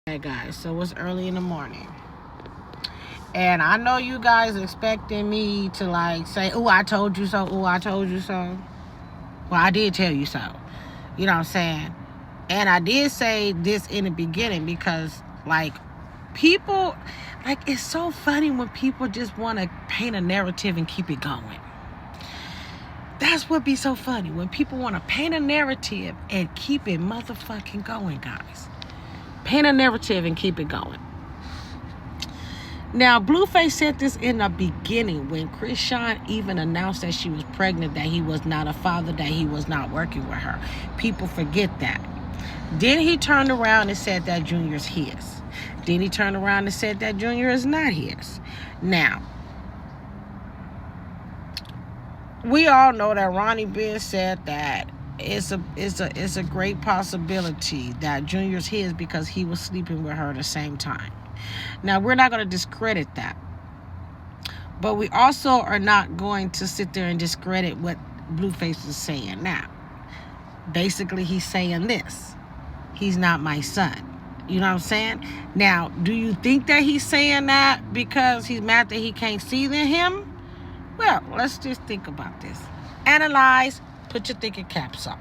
Hey guys, so it's early in the morning. And I know you guys expecting me to like say, "Oh, I told you so. Oh, I told you so." Well, I did tell you so. You know what I'm saying? And I did say this in the beginning because like people, like it's so funny when people just want to paint a narrative and keep it going. That's what be so funny, when people want to paint a narrative and keep it motherfucking going, guys. Paint a narrative and keep it going. Now, Blueface said this in the beginning when Chrisean even announced that she was pregnant, that he was not a father, that he was not working with her. People forget that. Then he turned around and said that Junior's his. Then he turned around and said that Junior is not his. Now, we all know that Ronnie Ben said that it's a great possibility that Junior's his because he was sleeping with her at the same time. Now, we're not going to discredit that. But we also are not going to sit there and discredit what Blueface is saying now. Basically, he's saying this. He's not my son. You know what I'm saying? Now, do you think that he's saying that because he's mad that he can't see him? Well, let's just think about this. Analyze. Put your thinking caps up.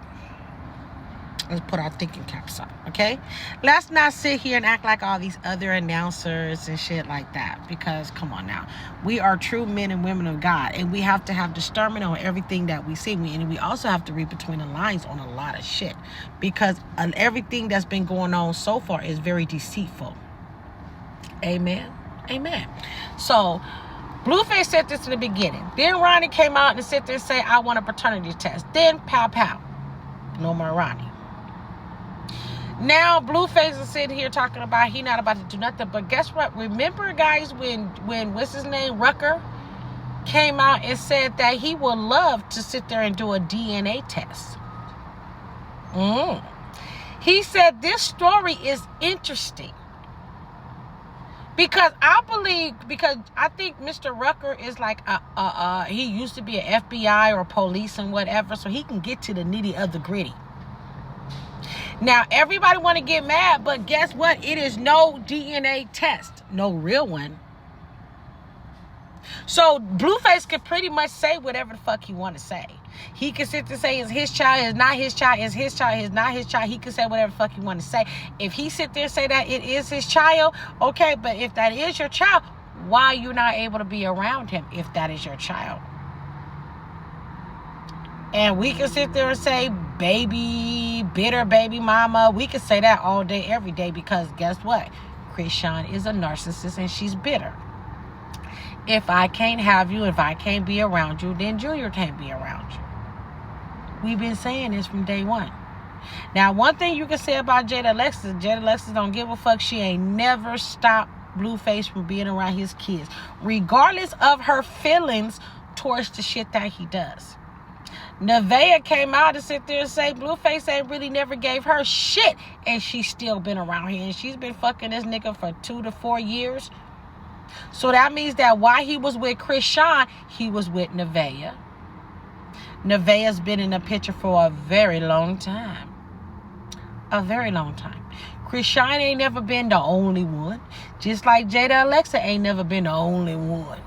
Let's put our thinking caps up, okay? Let's not sit here and act like all these other announcers and shit like that. Because, come on now. We are true men and women of God. And we have to have discernment on everything that we see. And we also have to read between the lines on a lot of shit. Because everything that's been going on so far is very deceitful. Amen? Amen. So, Blueface said this in the beginning. Then Ronnie came out and sit there and say, I want a paternity test. Then, pow, pow. No more Ronnie. Now, Blueface is sitting here talking about he not about to do nothing. But guess what? Remember, guys, when what's his name, Rucker, came out and said that he would love to sit there and do a DNA test. He said this story is interesting. Because I think Mr. Rucker is like he used to be an FBI or police and whatever, so he can get to the nitty of the gritty. Now, everybody want to get mad, but guess what? It is no DNA test, no real one. So Blueface can pretty much say whatever the fuck he want to say. He can sit there and say it's his child, it's not his child, it's his child, it's not his child. He can say whatever the fuck he want to say. If he sit there and say that it is his child, okay, but if that is your child, why are you not able to be around him if that is your child? And we can sit there and say baby, bitter baby mama. We can say that all day, every day, because guess what? Chrisean is a narcissist and she's bitter. If I can't have you, if I can't be around you, then Junior can't be around you. We've been saying this from day one. Now, one thing you can say about Jada Alexis don't give a fuck. She ain't never stopped Blueface from being around his kids, regardless of her feelings towards the shit that he does. Nevaeh came out and sit there and say Blueface ain't really never gave her shit, and she's still been around here, and she's been fucking this nigga for 2 to 4 years. So that means that while he was with Chrisean, he was with Nevaeh. Nevaeh's been in the picture for a very long time. A very long time. Chrisean ain't never been the only one. Just like Jada Alexa ain't never been the only one.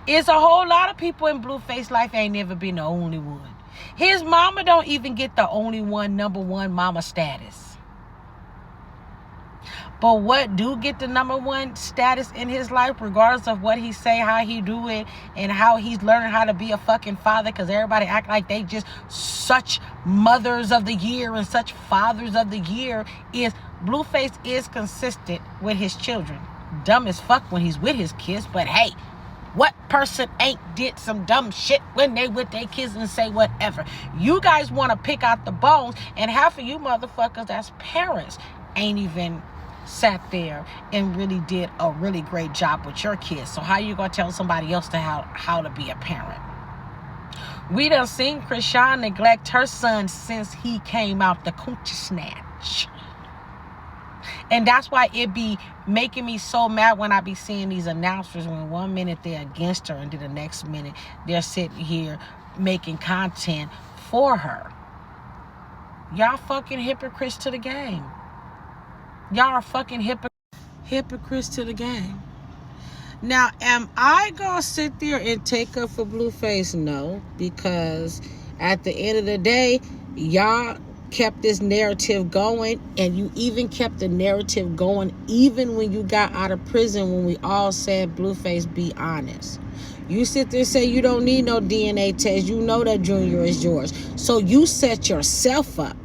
It's a whole lot of people in Blueface life ain't never been the only one. His mama don't even get the only one, number one mama status. But what do get the number one status in his life, regardless of what he say, how he do it, and how he's learning how to be a fucking father, because everybody act like they just such mothers of the year and such fathers of the year, is Blueface is consistent with his children. Dumb as fuck when he's with his kids, but hey, what person ain't did some dumb shit when they with their kids and say whatever? You guys want to pick out the bones, and half of you motherfuckers as parents ain't even sat there and really did a really great job with your kids. So how you gonna tell somebody else how to be a parent? We done seen Chrisean neglect her son since he came out the coochie snatch. And that's why it be making me so mad when I be seeing these announcers when 1 minute they're against her and then the next minute they're sitting here making content for her. Y'all fucking hypocrites to the game. Y'all are fucking hypocrites to the game. Now, am I gonna sit there and take up for Blueface? No, because at the end of the day, y'all kept this narrative going, and you even kept the narrative going even when you got out of prison, when we all said, Blueface, be honest. You sit there and say you don't need no DNA test. You know that Junior is yours. So you set yourself up.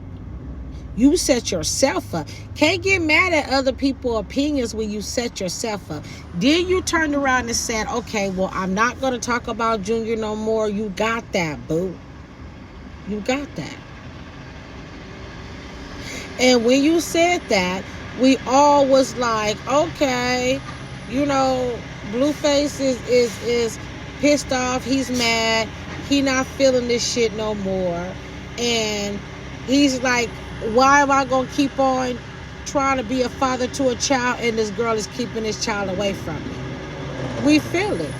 You set yourself up. Can't get mad at other people's opinions when you set yourself up. Then you turned around and said, okay, well, I'm not going to talk about Junior no more. You got that, boo. You got that. And when you said that, we all was like, okay, you know, Blueface is pissed off. He's mad. He not feeling this shit no more. And he's like, why am I going to keep on trying to be a father to a child and this girl is keeping this child away from me? We feel it.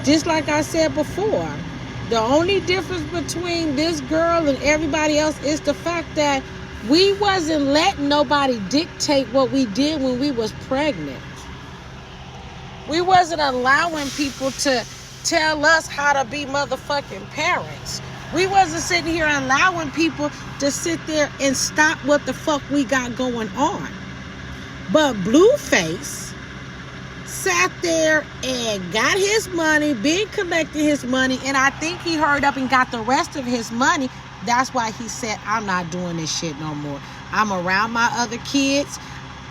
Just like I said before, the only difference between this girl and everybody else is the fact that we wasn't letting nobody dictate what we did when we was pregnant. We wasn't allowing people to tell us how to be motherfucking parents. We wasn't sitting here allowing people to sit there and stop what the fuck we got going on. But Blueface sat there and got his money, been collecting his money, and I think he hurried up and got the rest of his money. That's why he said, I'm not doing this shit no more. I'm around my other kids.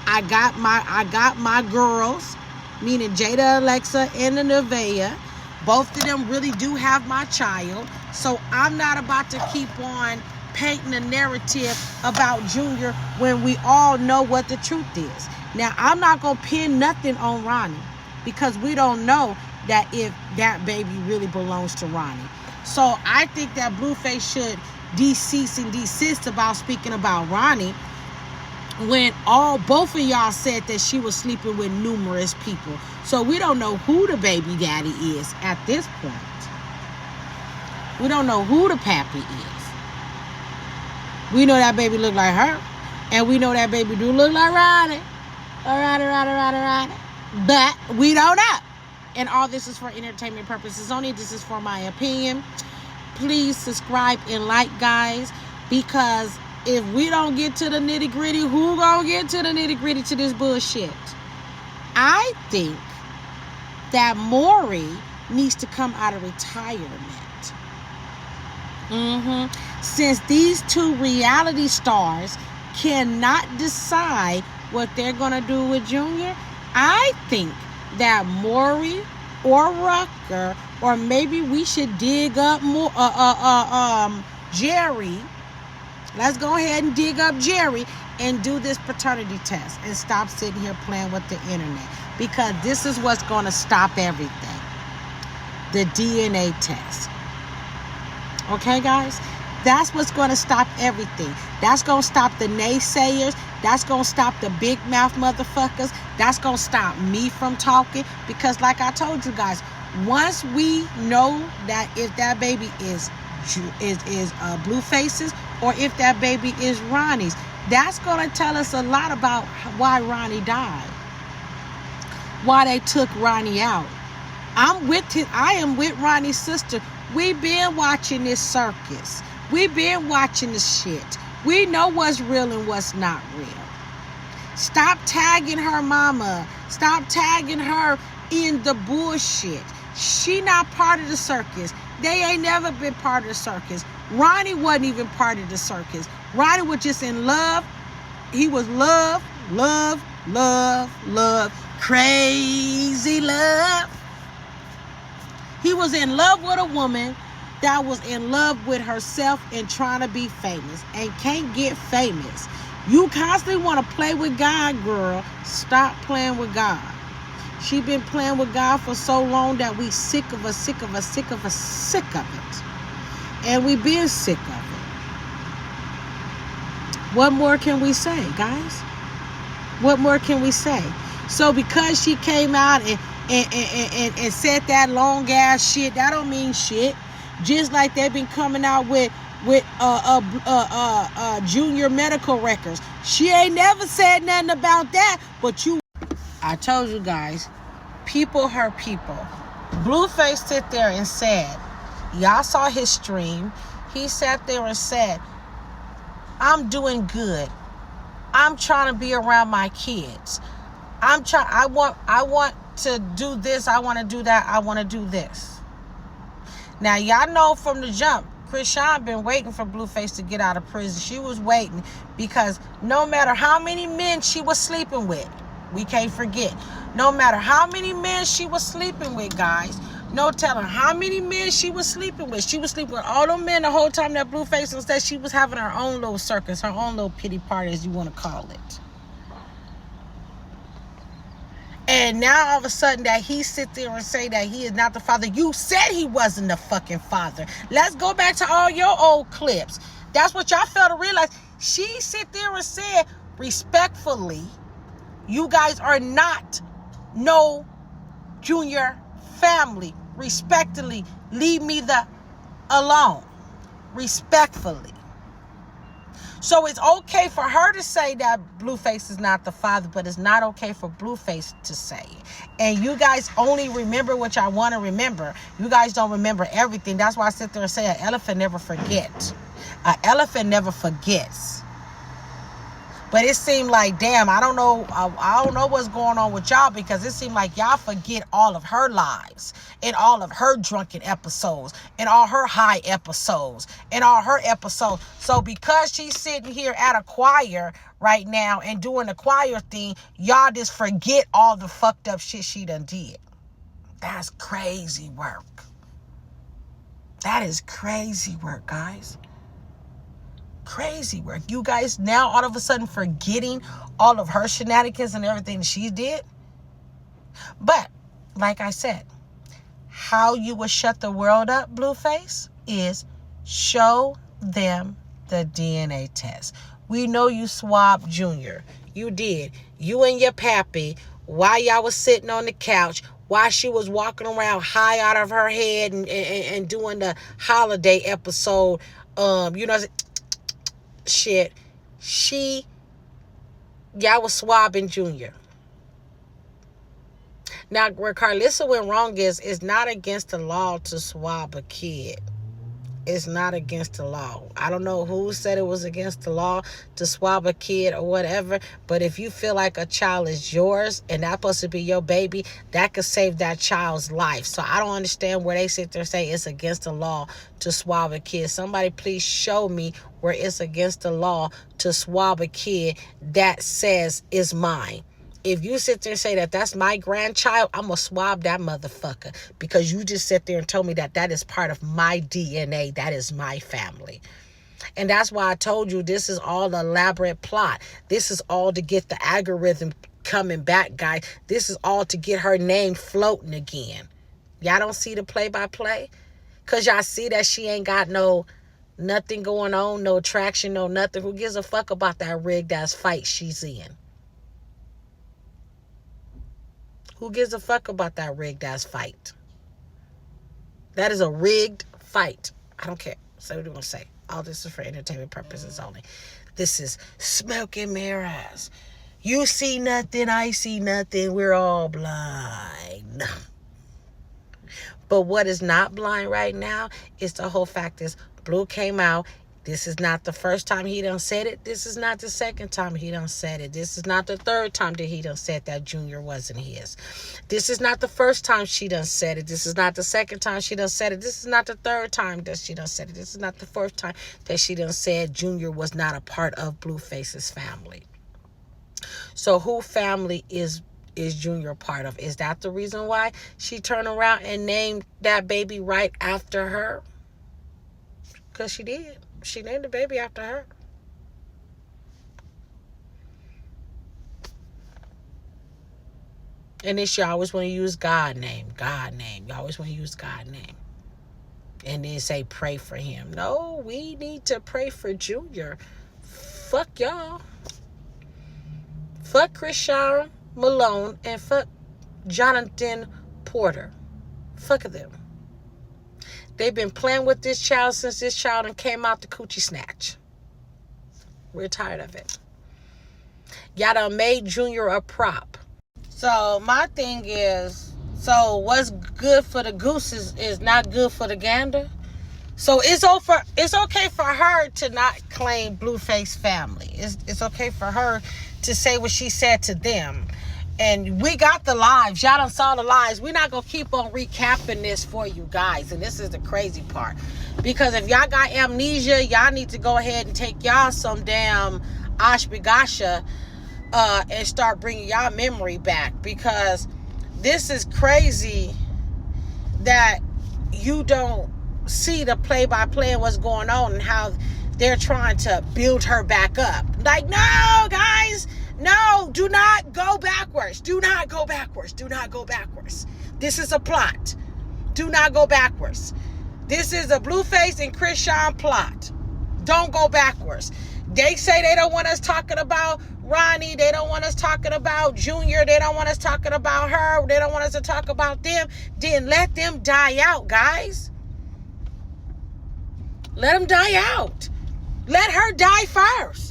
I got my girls, meaning Jada, Alexa, and the Nevaeh. Both of them really do have my child. So I'm not about to keep on painting a narrative about Junior when we all know what the truth is. Now, I'm not going to pin nothing on Ronnie because we don't know that if that baby really belongs to Ronnie. So I think that Blueface should cease and desist about speaking about Ronnie when both of y'all said that she was sleeping with numerous people. So we don't know who the baby daddy is at this point. We don't know who the pappy is. We know that baby look like her. And we know that baby do look like Ronnie. Ronnie. But we don't know. And all this is for entertainment purposes only. This is for my opinion. Please subscribe and like, guys. Because if we don't get to the nitty gritty, who gonna get to the nitty gritty to this bullshit? I think that Maurice needs to come out of retirement. Since these two reality stars cannot decide what they're gonna do with Junior, I think that Maurice or Rucker, or maybe we should dig up more Jerry. Let's go ahead and dig up Jerry and do this paternity test and stop sitting here playing with the internet, because this is what's going to stop everything. The DNA test. Okay, guys? That's what's going to stop everything. That's going to stop the naysayers. That's going to stop the big mouth motherfuckers. That's going to stop me from talking, because like I told you guys, once we know that if that baby is Blueface's or if that baby is Ronnie's, that's going to tell us a lot about why Ronnie died, why they took Ronnie out. I am with Ronnie's sister. We been watching this circus. We been watching this shit. We know what's real and what's not real. Stop tagging her mama. Stop tagging her in the bullshit. She not part of the circus. They ain't never been part of the circus. Ronnie wasn't even part of the circus. Ronnie was just in love. He was love, crazy love. He was in love with a woman that was in love with herself and trying to be famous and can't get famous. You constantly want to play with God, girl. Stop playing with God. She been playing with God for so long that we sick of it. And we been sick of it. What more can we say, guys? What more can we say? So because she came out and said that long ass shit, that don't mean shit. Just like they've been coming out with Junior medical records. She ain't never said nothing about that. But I told you guys, people hurt people. Blueface sit there and said, y'all saw his stream. He sat there and said, I'm doing good. I'm trying to be around my kids. I want to do this. I want to do that. I want to do this. Now, y'all know from the jump, Krishan been waiting for Blueface to get out of prison. She was waiting because no matter how many men she was sleeping with, we can't forget, no matter how many men she was sleeping with, guys, no telling how many men she was sleeping with. She was sleeping with all them men the whole time that Blueface, instead she was having her own little circus, her own little pity party, as you want to call it. And now all of a sudden that he sit there and say that he is not the father. You said he wasn't the fucking father. Let's go back to all your old clips. That's what y'all fail to realize. She sit there and said, respectfully, you guys are not no Junior family. Respectfully, leave me the alone. Respectfully. So it's okay for her to say that Blueface is not the father, but it's not okay for Blueface to say it. And you guys only remember what y'all want to remember. You guys don't remember everything. That's why I sit there and say an elephant never forgets. An elephant never forgets. But it seemed like, damn, I don't know what's going on with y'all, because it seemed like y'all forget all of her lives and all of her drunken episodes and all her high episodes and all her episodes. So because she's sitting here at a choir right now and doing the choir thing, y'all just forget all the fucked up shit she done did. That's crazy work. That is crazy work, guys. Crazy work. You guys now all of a sudden forgetting all of her shenanigans and everything she did. But like I said, how you will shut the world up, Blueface, is show them the DNA test. We know you swabbed Junior. You did. You and your pappy, while y'all was sitting on the couch, while she was walking around high out of her head and doing the holiday episode, shit, y'all was swabbing Junior. Now, where Carlissa went wrong is, it's not against the law to swab a kid. It's not against the law. I don't know who said it was against the law to swab a kid or whatever, but if you feel like a child is yours and that's supposed to be your baby, that could save that child's life. So I don't understand where they sit there and say it's against the law to swab a kid. Somebody please show me where it's against the law to swab a kid that says is mine. If you sit there and say that that's my grandchild, I'm going to swab that motherfucker, because you just sit there and told me that that is part of my DNA. That is my family. And that's why I told you this is all an elaborate plot. This is all to get the algorithm coming back, guys. This is all to get her name floating again. Y'all don't see the play-by-play? Because y'all see that she ain't got nothing going on, no traction, no nothing. Who gives a fuck about that rigged-ass fight she's in? Who gives a fuck about that rigged-ass fight? That is a rigged fight. I don't care. Say what you want to say. All this is for entertainment purposes only. This is smoke and mirrors. You see nothing, I see nothing. We're all blind. But what is not blind right now is the whole fact is Blue came out. This is not the first time he done said it. This is not the second time he done said it. This is not the third time that he done said that Junior wasn't his. This is not the first time she done said it. This is not the second time she done said it. This is not the third time that she done said it. This is not the fourth time that she done said Junior was not a part of Blueface's family. So who family is Junior a part of? Is that the reason why she turned around and named that baby right after her? Because she did. She named the baby after her. And then she always want to use God name. You always want to use God name. And then say pray for him. No, we need to pray for Junior. Fuck y'all. Fuck Krishan Malone and fuck Jonathan Porter. Fuck them. They've been playing with this child since this child came out the coochie snatch. We're tired of it. Y'all done made Junior a prop. So my thing is, so what's good for the goose is not good for the gander. So it's okay for her to not claim Blueface family. It's okay for her to say what she said to them. And we got the lives. Y'all done saw the lives. We're not going to keep on recapping this for you guys. And this is the crazy part. Because if y'all got amnesia, y'all need to go ahead and take y'all some damn ashbigasha and start bringing y'all memory back. Because this is crazy that you don't see the play-by-play and what's going on and how they're trying to build her back up. Like, no, guys. No, do not go backwards. Do not go backwards. Do not go backwards. This is a plot. Do not go backwards. This is a Blueface and Christian plot. Don't go backwards. They say they don't want us talking about Ronnie. They don't want us talking about Junior. They don't want us talking about her. They don't want us to talk about them. Then let them die out, guys. Let them die out. Let her die first.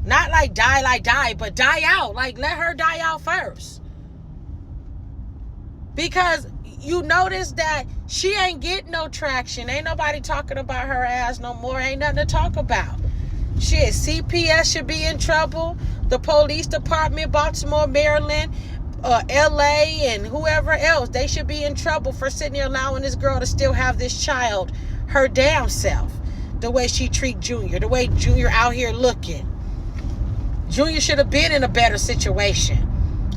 Not like die, but die out. Like, let her die out first. Because you notice that she ain't getting no traction. Ain't nobody talking about her ass no more. Ain't nothing to talk about. Shit, CPS should be in trouble. The police department, Baltimore, Maryland, LA, and whoever else, they should be in trouble for sitting there allowing this girl to still have this child, her damn self. The way she treat Junior, the way Junior out here looking. Junior should have been in a better situation.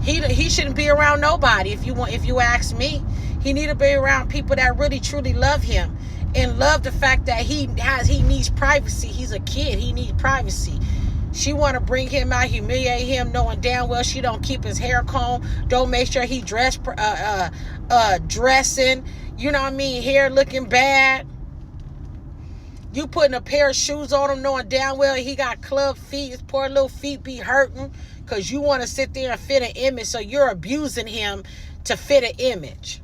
He shouldn't be around nobody. If you ask me, he need to be around people that really truly love him and love the fact that he needs privacy. He's a kid. He needs privacy. She want to bring him out, humiliate him, knowing damn well she don't keep his hair combed, don't make sure he dressing. You know what I mean? Hair looking bad. You putting a pair of shoes on him knowing damn well he got club feet. His poor little feet be hurting because you want to sit there and fit an image. So you're abusing him to fit an image.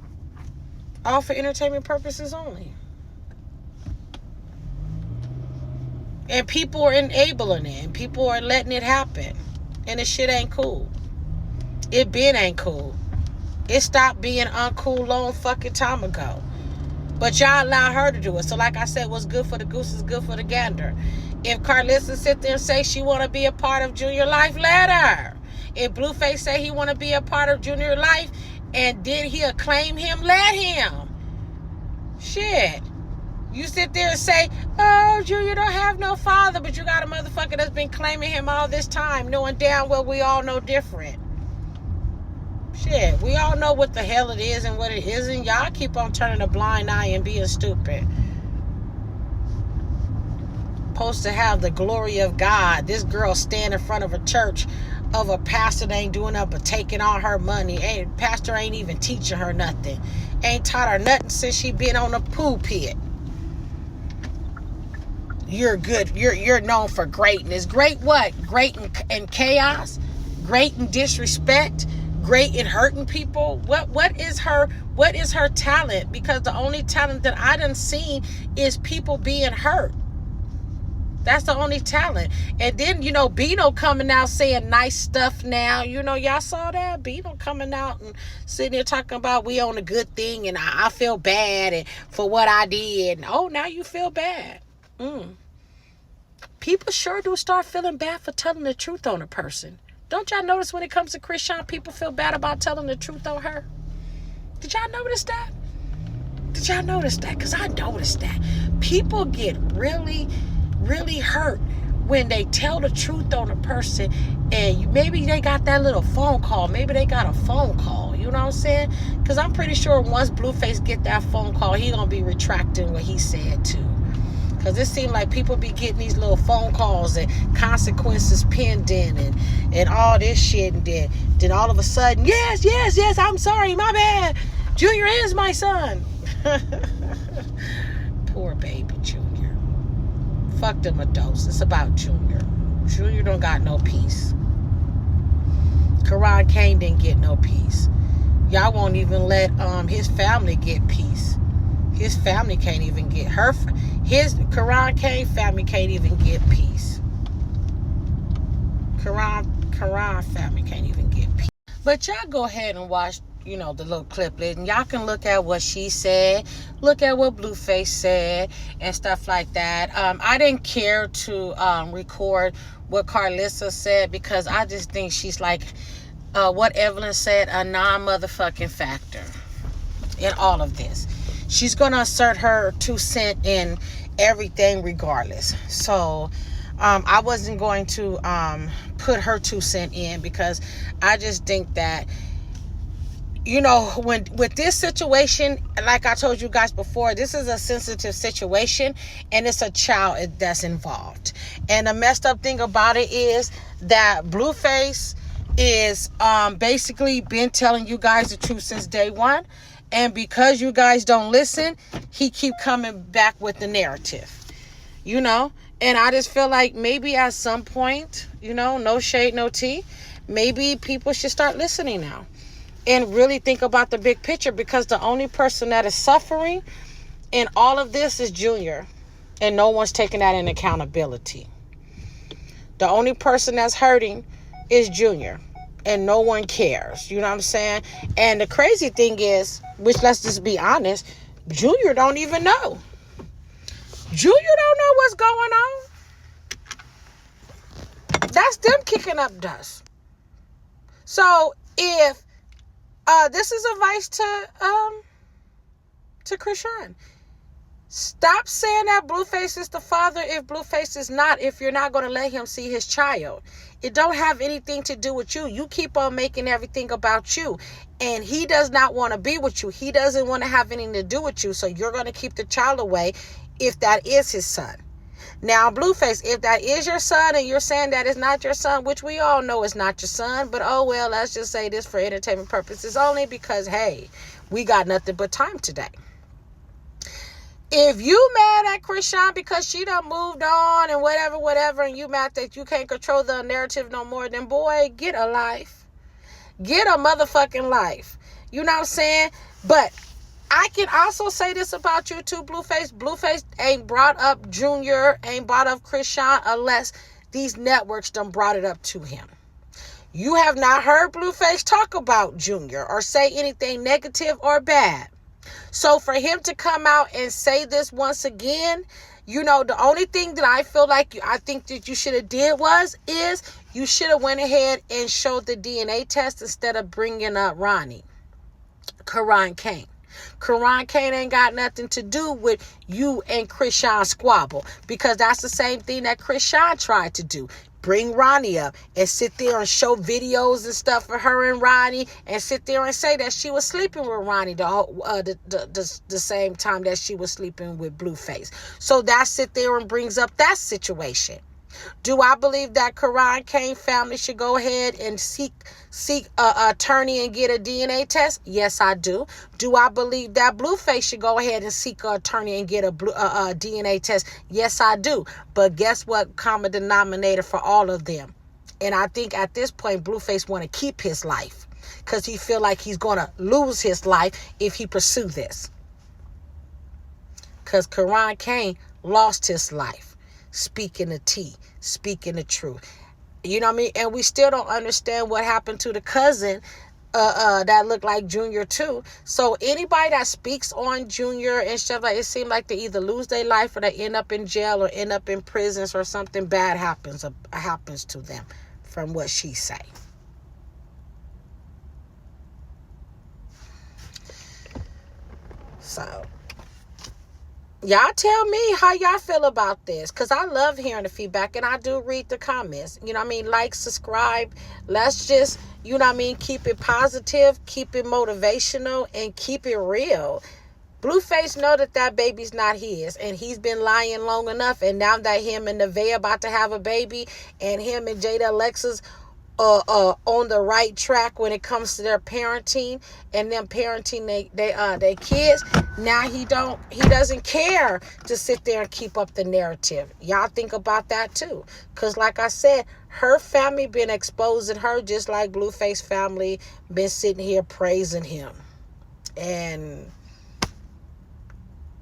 All for entertainment purposes only. And people are enabling it. And people are letting it happen. And the shit ain't cool. It been ain't cool. It stopped being uncool long fucking time ago. But y'all allow her to do it. So like I said, what's good for the goose is good for the gander. If Carlissa sit there and say she want to be a part of Junior life, let her. If Blueface say he want to be a part of Junior life and then he'll claim him, let him. Shit. You sit there and say, oh, Junior don't have no father, but you got a motherfucker that's been claiming him all this time, knowing damn well we all know different. Shit, we all know what the hell it is and what it isn't. Y'all keep on turning a blind eye and being stupid. Supposed to have the glory of God. This girl stand in front of a church of a pastor that ain't doing nothing but taking all her money. Pastor ain't even teaching her nothing. Ain't taught her nothing since she been on the pulpit. You're good. You're known for greatness. Great what? Great in chaos? Great in disrespect? Great in hurting people? What is her talent? Because the only talent that I done seen is people being hurt. That's the only talent. And then, Bino coming out saying nice stuff now. Y'all saw that? Bino coming out and sitting there talking about we on a good thing and I feel bad and for what I did. Oh, now you feel bad. People sure do start feeling bad for telling the truth on a person. Don't y'all notice when it comes to Christian, people feel bad about telling the truth on her? Did y'all notice that? Did y'all notice that? Because I noticed that. People get really, really hurt when they tell the truth on a person and maybe they got that little phone call. Maybe they got a phone call. You know what I'm saying? Because I'm pretty sure once Blueface get that phone call, he going to be retracting what he said too. Because it seemed like people be getting these little phone calls and consequences pinned in and all this shit. And then all of a sudden, yes, I'm sorry, my bad. Junior is my son. Poor baby Junior. Fuck them adults. It's about Junior. Junior don't got no peace. Karan Kane didn't get no peace. Y'all won't even let his family get peace. His family can't even get his Karan Kane family can't even get peace. Karan family can't even get peace. But y'all go ahead and watch, the little cliplet, and y'all can look at what she said, look at what Blueface said, and stuff like that. I didn't care to record what Carlissa said because I just think she's like, what Evelyn said, a non-motherfucking factor in all of this. She's going to assert her 2 cents in everything regardless. So I wasn't going to put her 2 cents in because I just think that, when with this situation, like I told you guys before, this is a sensitive situation and it's a child that's involved. And the messed up thing about it is that Blueface is basically been telling you guys the truth since day one. And because you guys don't listen, he keep coming back with the narrative, And I just feel like maybe at some point, no shade, no tea, maybe people should start listening now and really think about the big picture, because the only person that is suffering in all of this is Junior, and no one's taking that in accountability. The only person that's hurting is Junior, and no one cares. You know what I'm saying? And the crazy thing is, which let's just be honest, Junior don't even know. Junior don't know what's going on. That's them kicking up dust. So if this is advice to Krishan. Stop saying that Blueface is the father if Blueface is not, if you're not going to let him see his child. It don't have anything to do with you. You keep on making everything about you. And he does not want to be with you. He doesn't want to have anything to do with you. So you're going to keep the child away if that is his son. Now, Blueface, if that is your son and you're saying that it's not your son, which we all know is not your son, but oh well, let's just say this for entertainment purposes only because, hey, we got nothing but time today. If you mad at Krishan because she done moved on and whatever, and you mad that you can't control the narrative no more, then boy, get a life. Get a motherfucking life. You know what I'm saying? But I can also say this about you too, Blueface. Blueface ain't brought up Junior, ain't brought up Krishan unless these networks done brought it up to him. You have not heard Blueface talk about Junior or say anything negative or bad. So for him to come out and say this once again, the only thing that I feel like I think that you should have did is you should have went ahead and showed the DNA test instead of bringing up Ronnie. Karan Kane. Karan Kane ain't got nothing to do with you and Krishan squabble, because that's the same thing that Krishan tried to do. Bring Ronnie up and sit there and show videos and stuff for her and Ronnie, and sit there and say that she was sleeping with Ronnie the same time that she was sleeping with Blueface. So that sit there and brings up that situation. Do I believe that Karan Kane family should go ahead and seek an attorney and get a DNA test? Yes, I do. Do I believe that Blueface should go ahead and seek an attorney and get a DNA test? Yes, I do. But guess what? Common denominator for all of them. And I think at this point, Blueface want to keep his life because he feel like he's going to lose his life if he pursue this. Because Karan Kane lost his life. Speaking the tea, speaking the truth. You know what I mean? And we still don't understand what happened to the cousin that looked like Junior too. So anybody that speaks on Junior and stuff, like, it seems like they either lose their life or they end up in jail or end up in prisons or something bad happens to them, from what she say. So y'all tell me how y'all feel about this, because I love hearing the feedback and I do read the comments. You know what I mean? Like, subscribe. Let's just, you know what I mean, keep it positive, keep it motivational, and keep it real. Blueface know that baby's not his, and he's been lying long enough. And now that him and Nevaeh about to have a baby, and him and Jada Alexis on the right track when it comes to their parenting and them parenting they kids, now he doesn't care to sit there and keep up the narrative. Y'all think about that too, because like I said, her family been exposing her just like Blueface family been sitting here praising him. And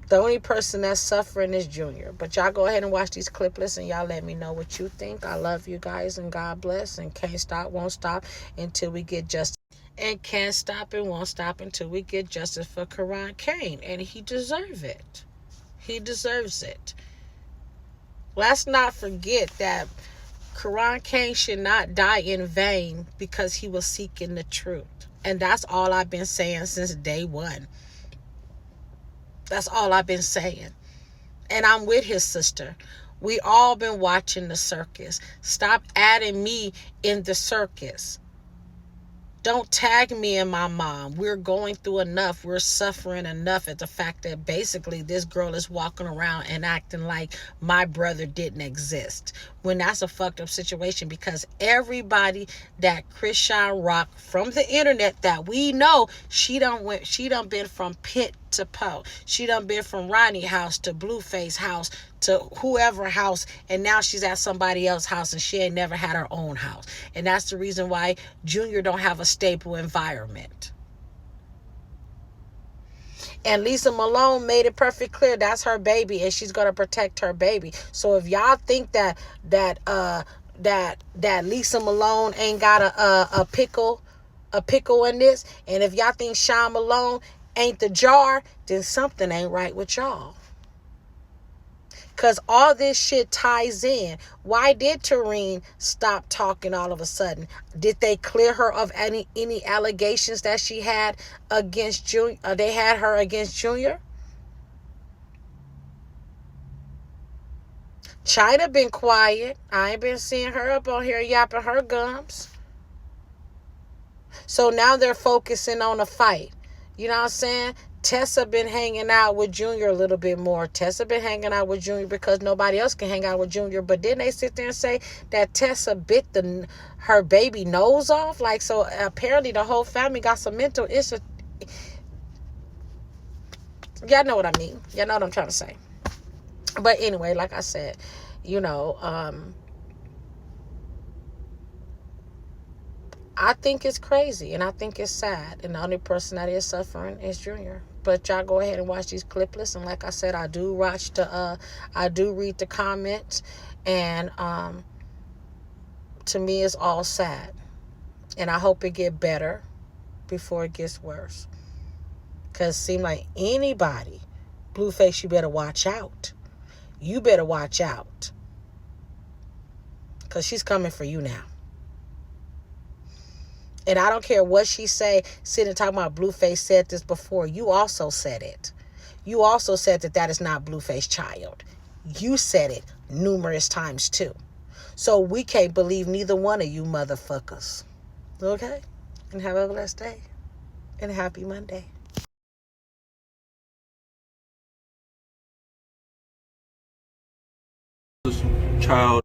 The only person that's suffering is Junior. But y'all go ahead and watch these cliplets and y'all let me know what you think. I love you guys and God bless. And can't stop, won't stop until we get justice. And can't stop and won't stop until we get justice for Karan Kane. And he deserves it. He deserves it. Let's not forget that Karan Kane should not die in vain because he was seeking the truth. And that's all I've been saying since day one. That's all I've been saying. And I'm with his sister. We all been watching the circus. Stop adding me in the circus. Don't tag me and my mom. We're going through enough. We're suffering enough at the fact that basically this girl is walking around and acting like my brother didn't exist. When that's a fucked up situation, because everybody that Chrisean Rock from the internet that we know, she done been from pit to po. She done been from Ronnie house to Blueface house to whoever house, and now she's at somebody else's house and she ain't never had her own house. And that's the reason why Junior don't have a stable environment. And Lisa Malone made it perfect clear that's her baby and she's gonna protect her baby. So if y'all think that Lisa Malone ain't got a pickle in this, and if y'all think Sean Malone ain't the jar, then something ain't right with y'all. Because all this shit ties in. Why did Tareen stop talking all of a sudden? Did they clear her of any allegations that she had against Junior? They had her against Junior? China been quiet. I ain't been seeing her up on here yapping her gums. So now they're focusing on a fight. You know what I'm saying? Tessa been hanging out with Junior a little bit more. Tessa been hanging out with Junior because nobody else can hang out with Junior. But didn't they sit there and say that Tessa bit her baby nose off? Like, so apparently the whole family got some mental issues. Y'all know what I mean. Y'all know what I'm trying to say. But anyway, like I said, I think it's crazy and I think it's sad. And the only person that is suffering is Junior. But y'all go ahead and watch these cliplets. And like I said, I do read the comments. And to me, it's all sad. And I hope it get better before it gets worse. Because it seems like anybody, Blueface, you better watch out. You better watch out. Because she's coming for you now. And I don't care what she say, sitting talking about Blueface said this before. You also said it. You also said that is not Blueface's child. You said it numerous times too. So we can't believe neither one of you motherfuckers. Okay? And have a blessed day. And happy Monday. Child.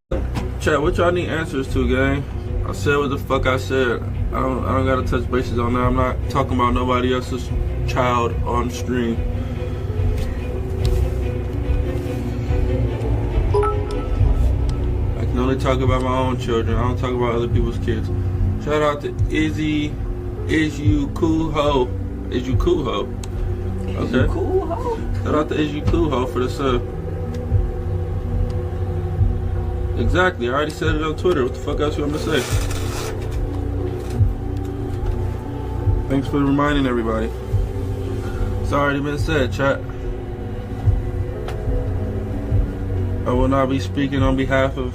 Chat, what y'all need answers to, gang? I said what the fuck I said. I don't gotta touch bases on that. I'm not talking about nobody else's child on stream. I can only talk about my own children. I don't talk about other people's kids. Shout out to Izzy. Is you cool ho? Is you cool ho? Okay. Is you cool ho? Shout out to Is you cool ho for the sub. Exactly. I already said it on Twitter. What the fuck else you want me to say? Thanks for reminding everybody. It's already been said, chat. I will not be speaking on behalf of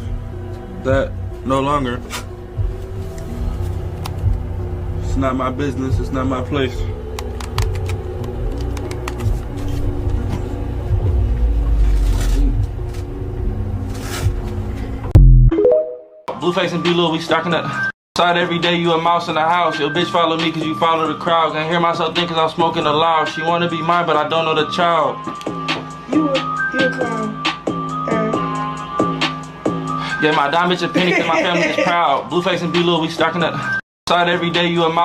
that no longer. It's not my business. It's not my place. Blueface and B-Lil, we stacking up. Outside every day, you a mouse in the house. Your bitch follow me cause you follow the crowd. Can't hear myself think cause I'm smoking aloud. She wanna be mine, but I don't know the child. You a clown. Yeah, my dime bitch a penny cause my family is proud. Blueface and B-Lil, we stacking up. Outside every day, you a mouse.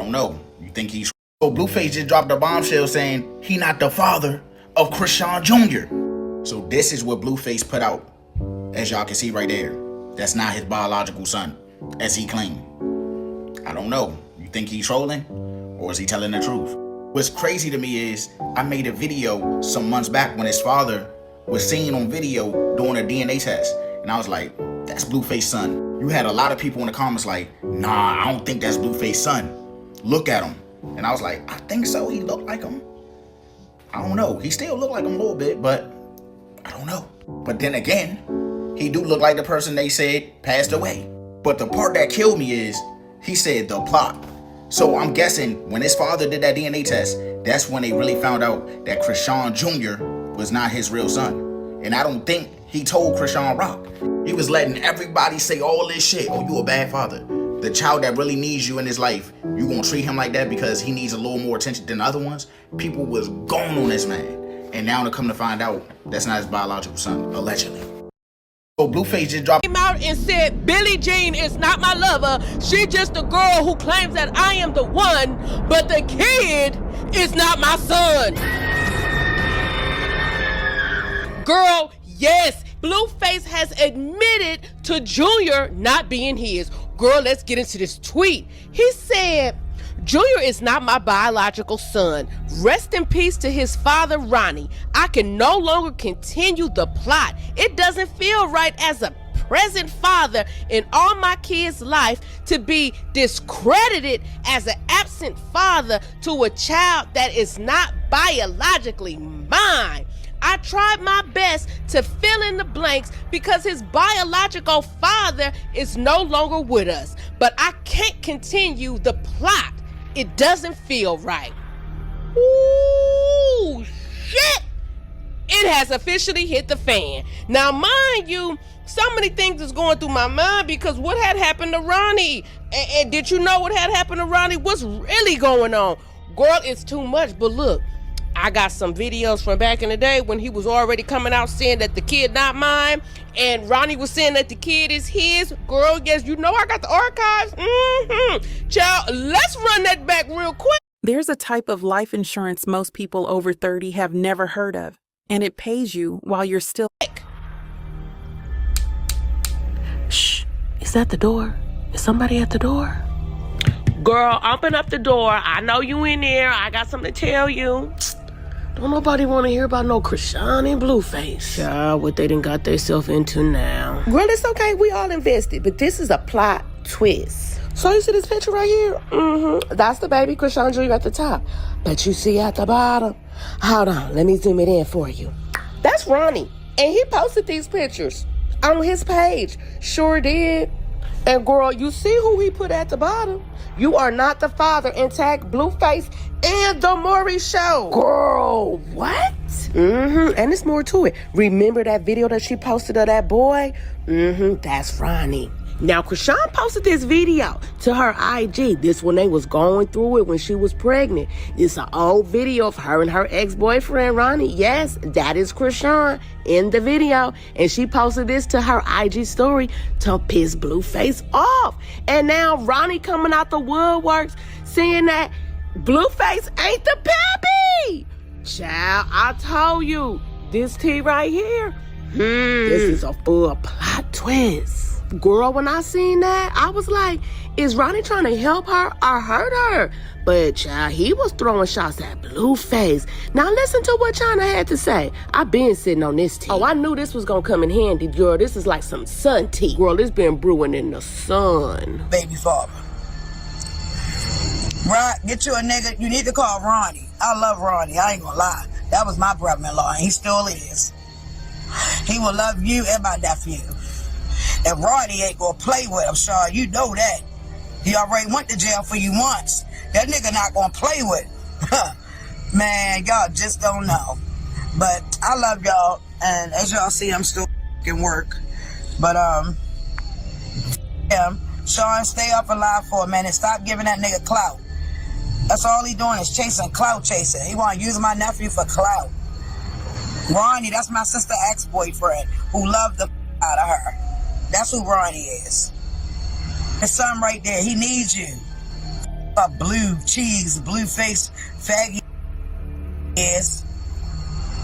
don't know. You think he's... So Blueface just dropped a bombshell saying he not the father of Krishan Jr. So this is what Blueface put out. As y'all can see right there. That's not his biological son, as he claimed. I don't know. You think he's trolling? Or is he telling the truth? What's crazy to me is I made a video some months back when his father was seen on video doing a DNA test. And I was like, that's Blueface's son. You had a lot of people in the comments like, nah, I don't think that's Blueface's son. Look at him. And I was like, I think so. He looked like him. I don't know. He still looked like him a little bit, but I don't know. But then again, he do look like the person they said passed away. But the part that killed me is he said the plot. So I'm guessing when his father did that DNA test, that's when they really found out that Krishan Jr. was not his real son. And I don't think he told Krishan Rock. He was letting everybody say all this shit. Oh, you a bad father. The child that really needs you in his life, you gonna treat him like that because he needs a little more attention than the other ones? People was going on this man. And now to come to find out, that's not his biological son, allegedly. So Blueface just dropped... Came out and said, Billie Jean is not my lover. She just a girl who claims that I am the one, but the kid is not my son. Girl, yes, Blueface has admitted to Junior not being his. Girl, let's get into this tweet. He said, Junior is not my biological son. Rest in peace to his father, Ronnie. I can no longer continue the plot. It doesn't feel right as a present father in all my kids' life to be discredited as an absent father to a child that is not biologically mine. I tried my best to fill in the blanks because his biological father is no longer with us. But I can't continue the plot. It doesn't feel right. Ooh, shit! It has officially hit the fan. Now, mind you, so many things is going through my mind because what had happened to Ronnie? And did you know what had happened to Ronnie? What's really going on? Girl, it's too much, but look, I got some videos from back in the day when he was already coming out saying that the kid not mine, and Ronnie was saying that the kid is his. Girl, yes, you know I got the archives. Child, let's run that back real quick. There's a type of life insurance most people over 30 have never heard of, and it pays you while you're still... Shh, is that the door? Is somebody at the door? Girl, open up the door. I know you in there. I got something to tell you. Don't nobody want to hear about no Krishan and Blueface. Child, what they done got themselves into now. Girl, it's okay. We all invested. But this is a plot twist. So you see this picture right here? That's the baby Krishan Jr. at the top. But you see at the bottom? Hold on. Let me zoom it in for you. That's Ronnie. And he posted these pictures on his page. Sure did. And girl, you see who he put at the bottom? You are not the father, and tag Blueface and the Maurice show. Girl, what? And there's more to it. Remember that video that she posted of that boy? That's Ronnie. Now, Krishan posted this video to her IG. This when they was going through it when she was pregnant. It's an old video of her and her ex-boyfriend, Ronnie. Yes, that is Krishan in the video. And she posted this to her IG story to piss Blueface off. And now Ronnie coming out the woodworks saying that Blueface ain't the pappy. Child, I told you, this tea right here, this is a full plot twist. Girl, when I seen that, I was like, is Ronnie trying to help her or hurt her? But child, he was throwing shots at Blueface. Now listen to what China had to say. I've been sitting on this tea. Oh, I knew this was gonna come in handy, girl. This is like some sun tea. Girl, it's been brewing in the sun. Baby father. Right, get you a nigga. You need to call Ronnie. I love Ronnie. I ain't gonna lie. That was my brother-in-law, and he still is. He will love you and my nephew. And Ronnie ain't gonna play with him, Sean. You know that. He already went to jail for you once. That nigga not gonna play with him. Man, y'all just don't know. But I love y'all. And as y'all see, I'm still in work. But, yeah, Sean, stay up alive for a minute. Stop giving that nigga clout. That's all he doing is chasing, clout chasing. He wanna use my nephew for clout. Ronnie, that's my sister ex-boyfriend who loved the out of her. That's who Ronnie is. His son right there, he needs you. a blue cheese, Blueface faggy is.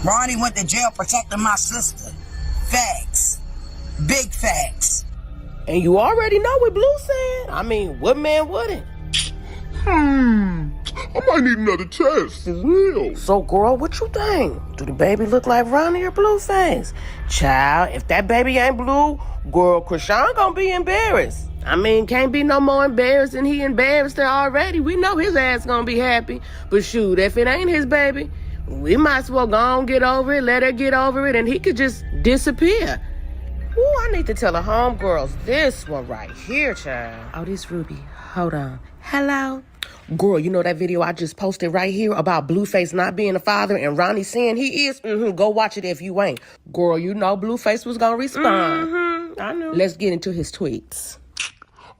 Ronnie went to jail protecting my sister. Facts. Big facts. And you already know what Blue said. I mean, what man wouldn't? I might need another test, for real. So, girl, what you think? Do the baby look like Ronnie or Blueface? Child, if that baby ain't blue, girl, Krishan gonna be embarrassed. I mean, can't be no more embarrassed than he embarrassed her already. We know his ass gonna be happy. But shoot, if it ain't his baby, we might as well go on, get over it, let her get over it, and he could just disappear. Ooh, I need to tell the homegirls this one right here, child. Oh, this Ruby. Hold on. Hello? Girl, you know that video I just posted right here about Blueface not being a father and Ronnie saying he is? Go watch it if you ain't. Girl, you know Blueface was gonna respond. I know. Let's get into his tweets.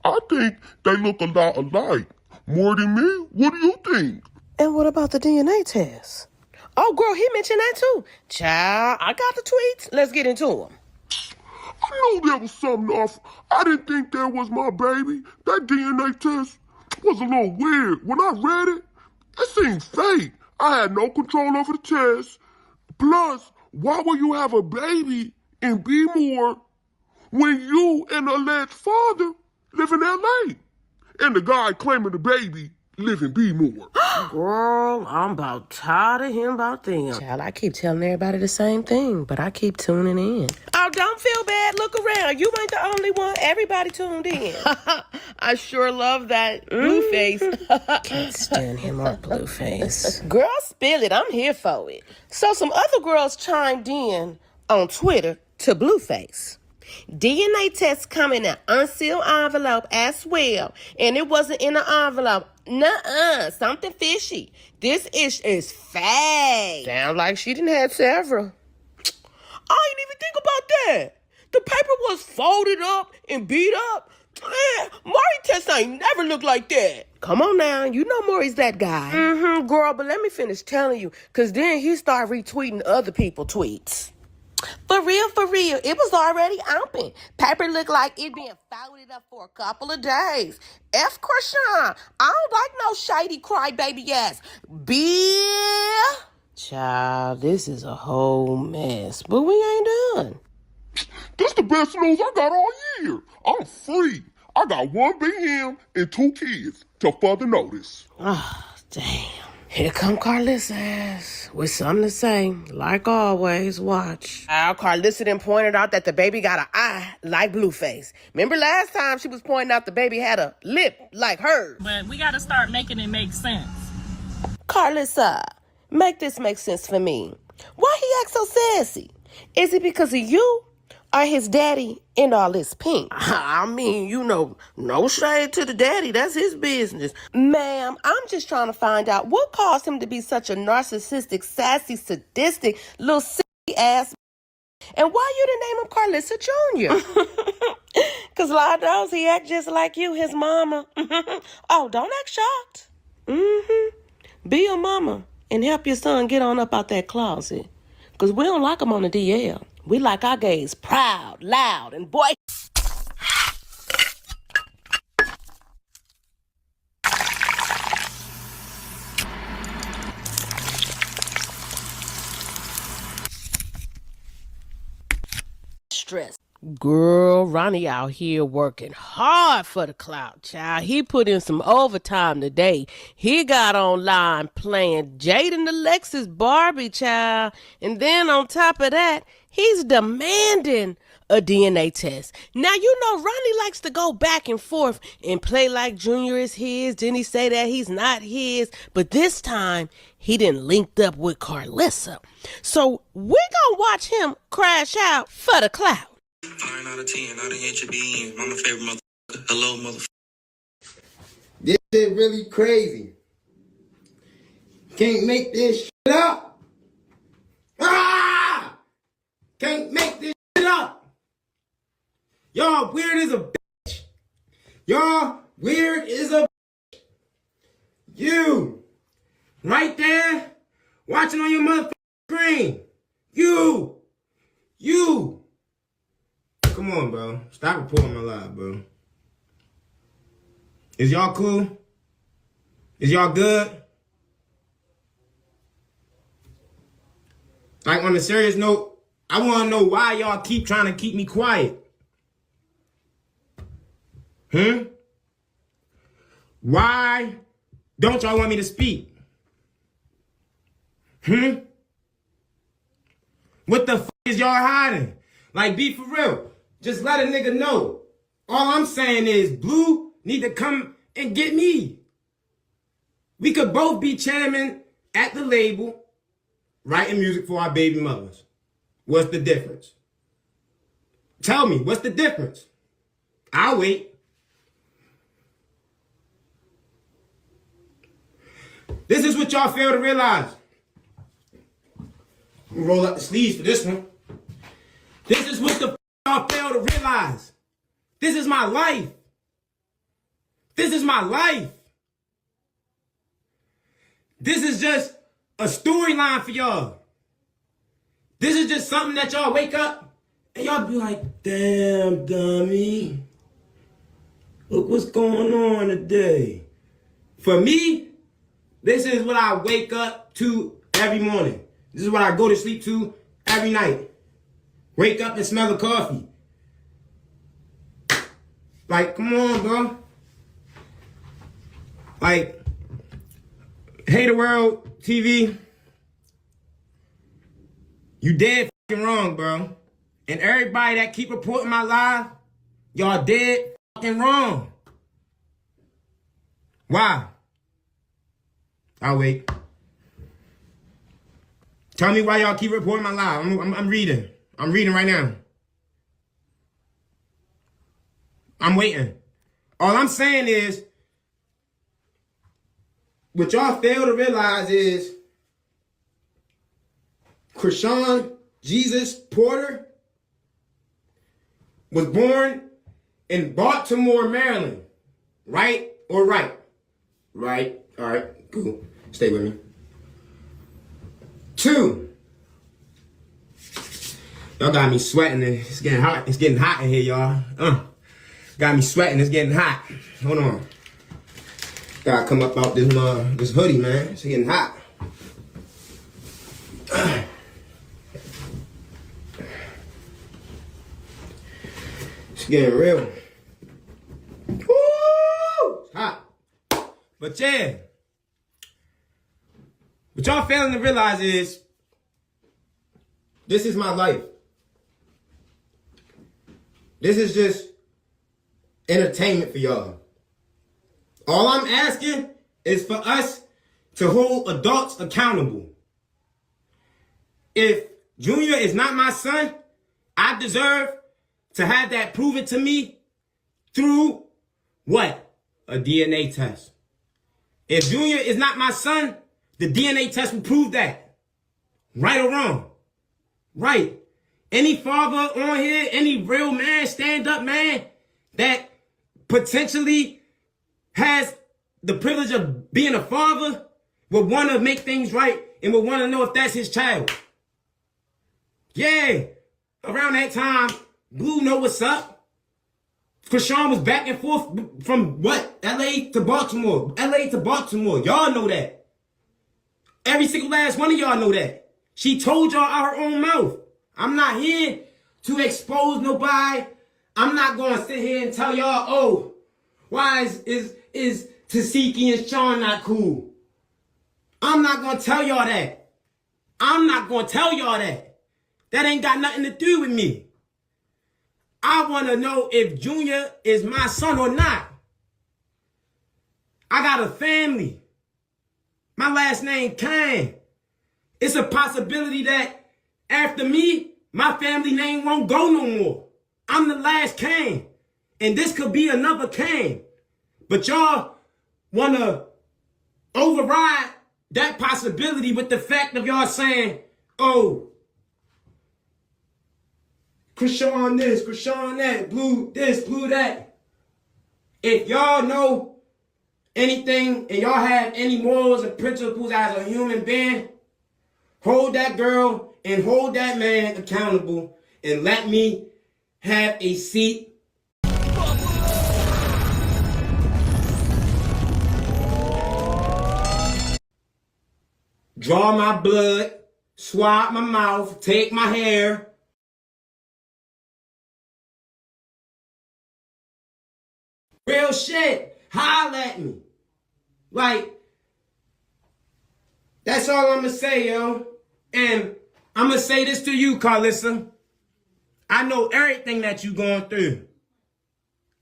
I think they look a lot alike. More than me? What do you think? And what about the DNA test? Oh, girl, he mentioned that too. Child, I got the tweets. Let's get into them. I knew there was something off. I didn't think that was my baby. That DNA test was a little weird. When I read it seemed fake. I had no control over the test. Plus, why would you have a baby in B-More when you and the alleged father live in L.A.? And the guy claiming the baby live in B-More. Girl, I'm about tired of him about them. Child, I keep telling everybody the same thing, but I keep tuning in. Oh, don't feel bad. Look around. You ain't the only one. Everybody tuned in. I sure love that Blueface. Can't stand him or Blueface. Girl, spill it. I'm here for it. So some other girls chimed in on Twitter to Blueface. DNA test come in an unsealed envelope as well. And it wasn't in an envelope. Nuh-uh, something fishy. This ish is fake. Sound like she didn't have several. I didn't even think about that. The paper was folded up and beat up. Man, Maurice test ain't never looked like that. Come on now, you know Maurice that guy. Girl, but let me finish telling you, because then he started retweeting other people's tweets. For real, it was already open. Paper looked like it been folded up for a couple of days. F. Krishan, I don't like no shady crybaby ass. Bill. Child, this is a whole mess, but we ain't done. This the best news I got all year. I'm free. I got one BM and 2 kids till further notice. Oh, damn. Here come Carlissa's ass with something to say. Like always, watch. Our Carlissa then pointed out that the baby got an eye like Blueface. Remember last time she was pointing out the baby had a lip like hers? But we got to start making it make sense. Carlissa, make this make sense for me. Why he act so sassy? Is it because of you? Or his daddy in all this pink? I mean, you know, no shade to the daddy. That's his business. Ma'am, I'm just trying to find out what caused him to be such a narcissistic, sassy, sadistic, little silly ass. And why you didn't name him Carlissa Jr.? Because Lord knows he act just like you, his mama. Oh, don't act shocked. Be a mama and help your son get on up out that closet. Because we don't like him on the DL. We like our gays proud, loud, and boy. Stress. Girl, Ronnie out here working hard for the clout, child. He put in some overtime today. He got online playing Jaden Alexis Barbie, child. And then on top of that, he's demanding a DNA test. Now, you know, Ronnie likes to go back and forth and play like Junior is his. Didn't he say that he's not his? But this time, he didn't linked up with Carlissa. So we're gonna watch him crash out for the clout. 9 out of 10, I done hit your DM. I'm a favorite motherfucker. Hello, motherfucker. This shit really crazy. Can't make this shit up. Ah! Can't make this shit up. Y'all weird as a bitch. Y'all weird as a bitch. You, right there, watching on your motherfucking screen. You. Come on, bro. Stop reporting my live, bro. Is y'all cool? Is y'all good? Like, on a serious note, I want to know why y'all keep trying to keep me quiet. Why don't y'all want me to speak? What the fuck is y'all hiding? Like, be for real. Just let a nigga know. All I'm saying is Blue need to come and get me. We could both be chairman at the label, writing music for our baby mothers. What's the difference? Tell me, what's the difference? I'll wait. This is what y'all fail to realize. Roll up the sleeves for this one. This is what the y'all fail to realize. This is my life. This is my life. This is just a storyline for y'all. This is just something that y'all wake up and y'all be like, damn, dummy. Look what's going on today. For me, this is what I wake up to every morning. This is what I go to sleep to every night. Wake up and smell the coffee. Like, come on, bro. Like, Hey the World TV, you dead fucking wrong, bro. And everybody that keep reporting my live, y'all dead fucking wrong. Why? I'll wait. Tell me why y'all keep reporting my live. I'm reading. I'm reading right now. I'm waiting. All I'm saying is, what y'all fail to realize is Krishan Jesus Porter was born in Baltimore, Maryland. Right or right? Right. All right. Cool. Stay with me. 2. Y'all got me sweating. It's getting hot. It's getting hot in here, y'all. Got me sweating. It's getting hot. Hold on. Gotta come up out this hoodie, man. It's getting hot. It's getting real. Woo! It's hot. But yeah. What y'all failing to realize is, this is my life. This is just entertainment for y'all. All I'm asking is for us to hold adults accountable. If Junior is not my son, I deserve to have that proven to me through what? A DNA test. If Junior is not my son, the DNA test will prove that. Right or wrong? Right. Any father on here, any real man, stand-up man that potentially has the privilege of being a father would want to make things right and would want to know if that's his child. Yeah. Around that time, Blue know what's up. Krishan was back and forth from what? LA to Baltimore. LA to Baltimore. Y'all know that. Every single last one of y'all know that. She told y'all out her own mouth. I'm not here to expose nobody. I'm not going to sit here and tell y'all, oh, why is Tasiki and Sean not cool? I'm not going to tell y'all that. I'm not going to tell y'all that. That ain't got nothing to do with me. I want to know if Junior is my son or not. I got a family. My last name, Kane. It's a possibility that after me, my family name won't go no more. I'm the last Kane. And this could be another Kane. But y'all want to override that possibility with the fact of y'all saying, oh, Krishan this, Krishan that, Blue this, Blue that. If y'all know anything and y'all have any morals and principles as a human being, hold that girl and hold that man accountable and let me have a seat. draw my blood, swab my mouth, take my hair. Real shit. Holla at me. Like, that's all I'm gonna say, yo. And I'm gonna say this to you, Carlissa. I know everything that you going through.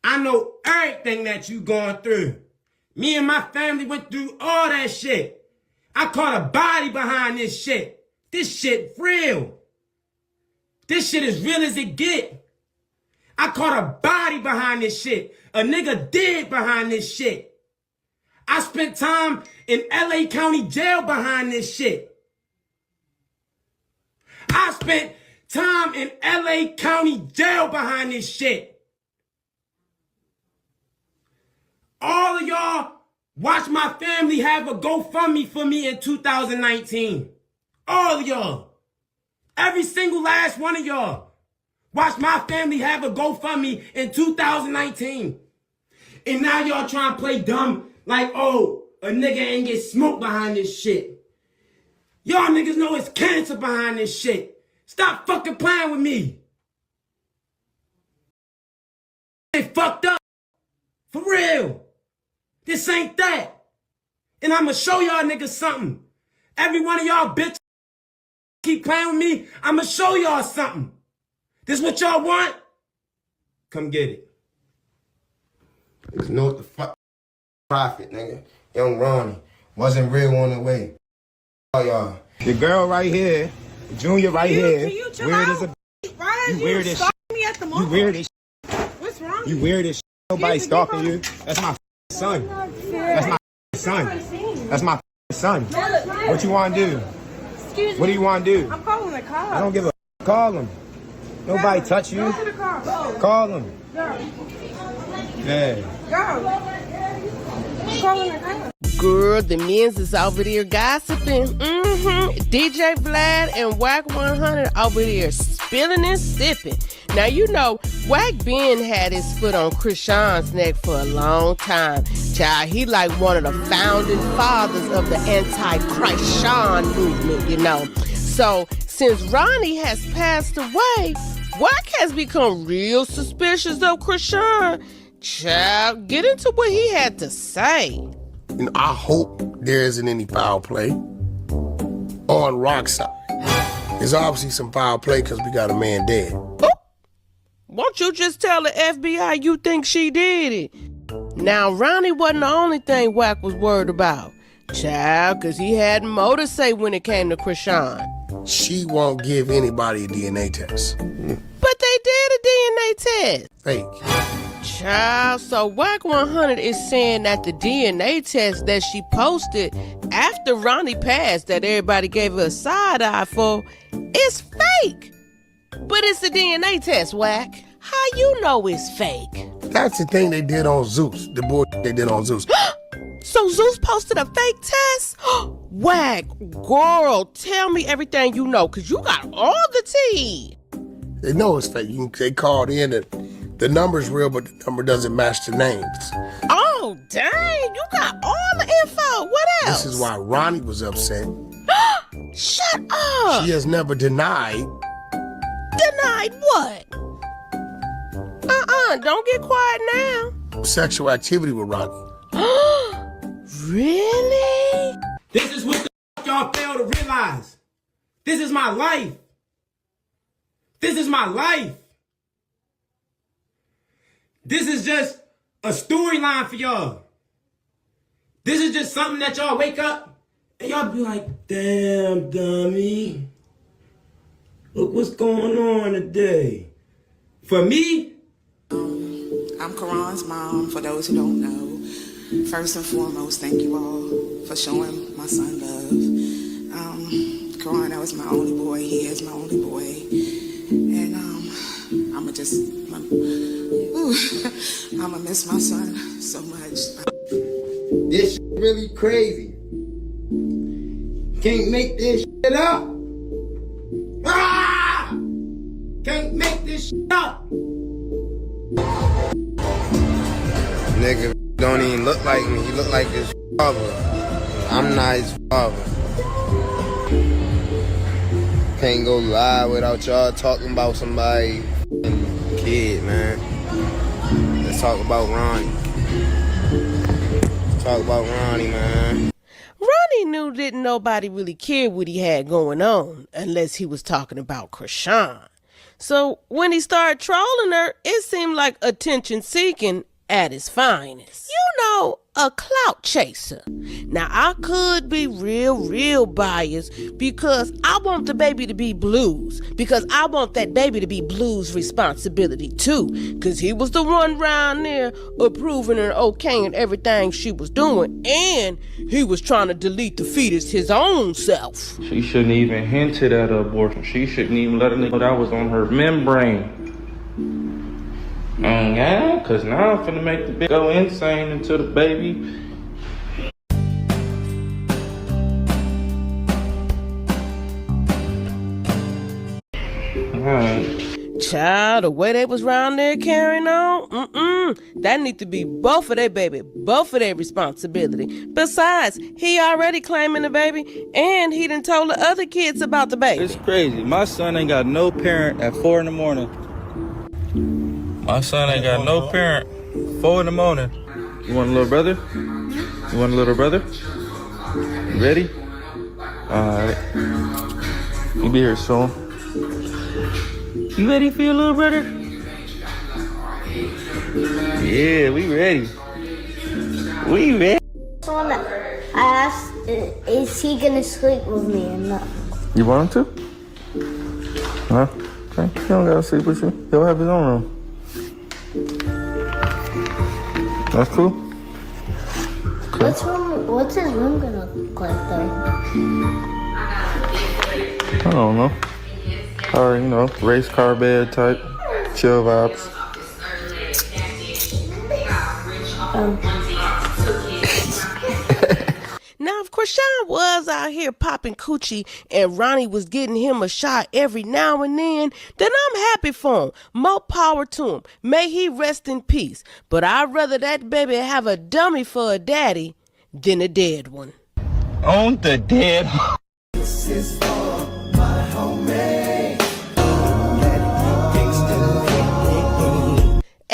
I know everything that you going through. Me and my family went through all that shit. I caught a body behind this shit. This shit real. This shit is real as it get. I caught a body behind this shit. A nigga dead behind this shit. I spent time in LA County Jail behind this shit. I spent time in LA County Jail behind this shit. All of y'all watch my family have a GoFundMe for me in 2019. All of y'all. Every single last one of y'all. Watch my family have a GoFundMe in 2019. And now y'all trying to play dumb like, oh, a nigga ain't get smoked behind this shit. Y'all niggas know it's cancer behind this shit. Stop fucking playing with me. They fucked up. For real. This ain't that. And I'ma show y'all niggas something. Every one of y'all bitches keep playing with me, I'ma show y'all something. This what y'all want? Come get it. Niggas know what the fuck profit, nigga. Young Ronnie wasn't real on the way. All y'all. The girl right here, Junior right here. Can you chill weird out? as a Why you is weird you as stalking me at the you moment? weird as What's wrong? you weird as nobody stalking you. That's my son. That's my son. That's my son. What you want to do? Excuse me. What do you want to do? I'm calling the cops. I don't give a call him. Nobody touch you. Go to the car. Call him. Go. Yeah. Go. I'm calling the cops. Girl, the men's is over there gossiping. DJ Vlad and Wack 100 over there spilling and sipping. Now, you know, Wack Ben had his foot on Krishan's neck for a long time. Child, he like one of the founding fathers of the anti-Christ Sean movement, you know. So, since Ronnie has passed away, Wack has become real suspicious of Krishan. Child, get into what he had to say. You know, I hope there isn't any foul play on Rock's side. There's obviously some foul play because we got a man dead. Oh, won't you just tell the FBI you think she did it? Now, Ronnie wasn't the only thing Wack was worried about. Child, because he had more to say when it came to Krishan. She won't give anybody a DNA test. But they did a DNA test. Fake. Child, so Wack 100 is saying that the DNA test that she posted after Ronnie passed that everybody gave her a side eye for is fake. But it's a DNA test, Wack. How you know it's fake? That's the thing they did on Zeus. The boy they did on Zeus. So Zeus posted a fake test? Wack, girl, tell me everything you know, because you got all the tea. They know it's fake. They called in the number's real, but the number doesn't match the names. Oh, dang, you got all the info. What else? This is why Ronnie was upset. Shut up. She has never denied. Denied what? Don't get quiet now. Sexual activity with Ronnie. Really? This is what the fuck y'all fail to realize. This is my life. This is my life. This is just a storyline for y'all. This is just something that y'all wake up and y'all be like, damn, dummy. Look what's going on today. For me, I'm Karan's mom, for those who don't know. First and foremost, thank you all for showing my son love. Karan, that was my only boy. He is my only boy. And I'ma miss my son so much. this shit really crazy. Can't make this shit up. Ah! Can't make this shit up. Nigga don't even look like me. He look like his father. I'm not his father. can't go live without y'all talking about somebody kid, man. Let's talk about Ronnie. Let's talk about Ronnie, man. Ronnie knew didn't nobody really care what he had going on unless he was talking about Krishan. So when he started trolling her, it seemed like attention seeking at its finest. You know, a clout chaser. Now I could be real biased because I want the baby to be Blue's, because I want that baby to be Blue's responsibility too, because he was the one round there approving and okaying everything she was doing, and he was trying to delete the fetus his own self. She shouldn't even hinted at abortion. She shouldn't even let a nigga know that was on her membrane. Yeah, cause now I'm finna make the bitch go insane into the baby. Child, the way they was round there carrying on, that need to be both of their baby, both of their responsibility. Besides, he already claiming the baby, and he done told the other kids about the baby. It's crazy. My son ain't got no parent at 4 in the morning. My son ain't got no parent. 4 in the morning. You want a little brother? You want a little brother? You ready? Alright. You be here soon. You ready for your little brother? Yeah, we ready. We ready. I asked, is he gonna sleep with me or not? You want him to? Huh? Okay. He don't gotta sleep with you. He'll have his own room. That's cool. Okay. What's his room gonna look like though? I don't know. Or, you know, race car bed type, chill vibes. Now, if Krishan was out here popping coochie and Ronnie was getting him a shot every now and then I'm happy for him. More power to him. May he rest in peace. But I'd rather that baby have a dummy for a daddy than a dead one. On the dead. This is for my homie.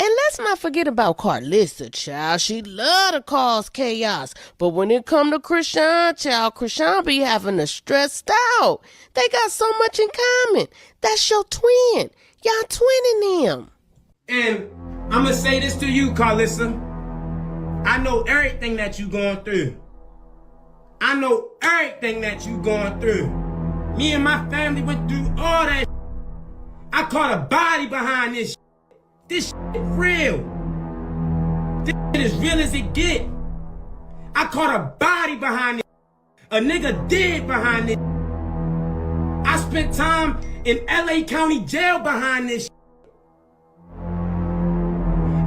And let's not forget about Carlissa, child. She love to cause chaos. But when it come to Krishan, child, Krishan be having to stressed out. They got so much in common. That's your twin. Y'all twinning them. And I'm gonna say this to you, Carlissa. I know everything that you going through. I know everything that you going through. Me and my family went through all that. I caught a body behind this. This shit real. This shit is real as it get. I caught a body behind it. A nigga dead behind it. I spent time in LA County Jail behind this shit.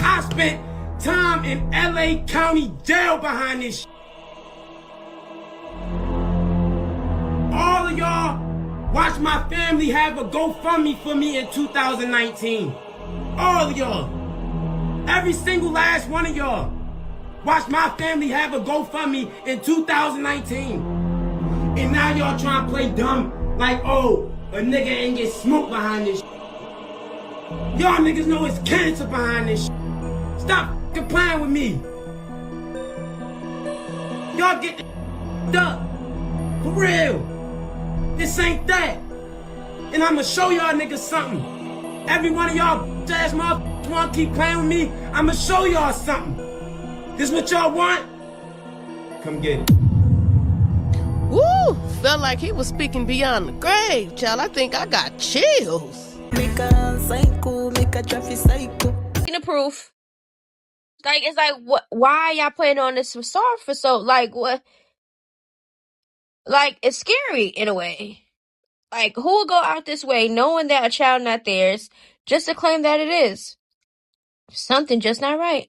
I spent time in LA County Jail behind this shit. All of y'all watch my family have a GoFundMe for me in 2019. All of y'all. Every single last one of y'all. Watch my family have a GoFundMe in 2019. And now y'all trying to play dumb like, oh, a nigga ain't get smoked behind this shit. Y'all niggas know it's cancer behind this shit. Stop playing with me. Y'all get the up. For real. This ain't that. And I'ma show y'all niggas something. Every one of y'all ass motherfuckers wanna keep playing with me, I'ma show y'all something. This what y'all want? Come get it. Woo! Felt like he was speaking beyond the grave, child. I think I got chills. Make a psycho, make a traffic psycho. The proof. Like, it's like, what? Why y'all putting on this facade for so? Like, what? Like, it's scary in a way. Like, who would go out this way knowing that a child not theirs just to claim that it is? Something just not right.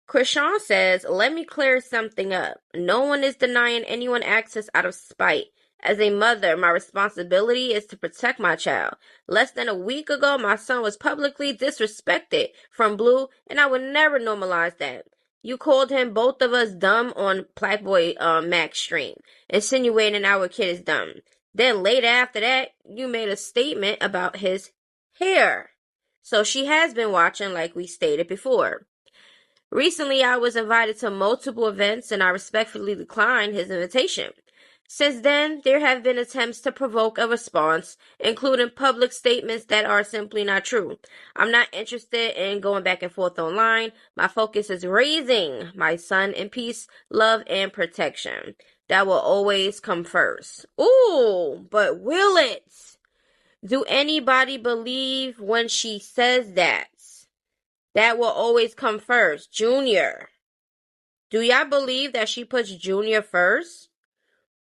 Krishan says, let me clear something up. No one is denying anyone access out of spite. As a mother, my responsibility is to protect my child. Less than a week ago, my son was publicly disrespected from Blue, and I would never normalize that. You called him, both of us, dumb on Black Boy Max stream, insinuating our kid is dumb. Then later after that, you made a statement about his hair. So she has been watching like we stated before. Recently, I was invited to multiple events and I respectfully declined his invitation. Since then, there have been attempts to provoke a response, including public statements that are simply not true. I'm not interested in going back and forth online. My focus is raising my son in peace, love, and protection. That will always come first. Ooh, but will it? Do anybody believe when she says that? That will always come first. Junior. Do y'all believe that she puts Junior first?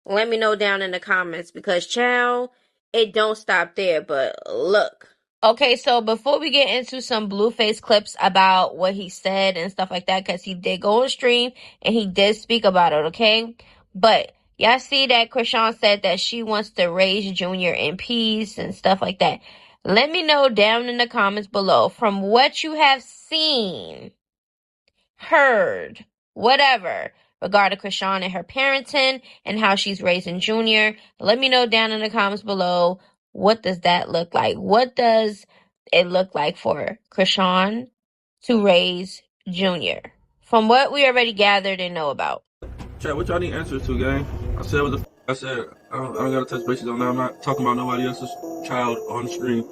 Let me know down in the comments because, child, it don't stop there, but look. Okay, so before we get into some Blueface clips about what he said and stuff like that, because he did go on stream and he did speak about it, okay? But y'all see that Krishan said that she wants to raise Junior in peace and stuff like that. Let me know down in the comments below from what you have seen, heard, whatever, regarding Krishan and her parenting and how she's raising Junior. Let me know down in the comments below, what does that look like? What does it look like for Krishan to raise Junior? From what we already gathered and know about. Chat, what y'all need answers to, gang? I said what the I said. I don't gotta touch bases on that. I'm not talking about nobody else's child on the screen.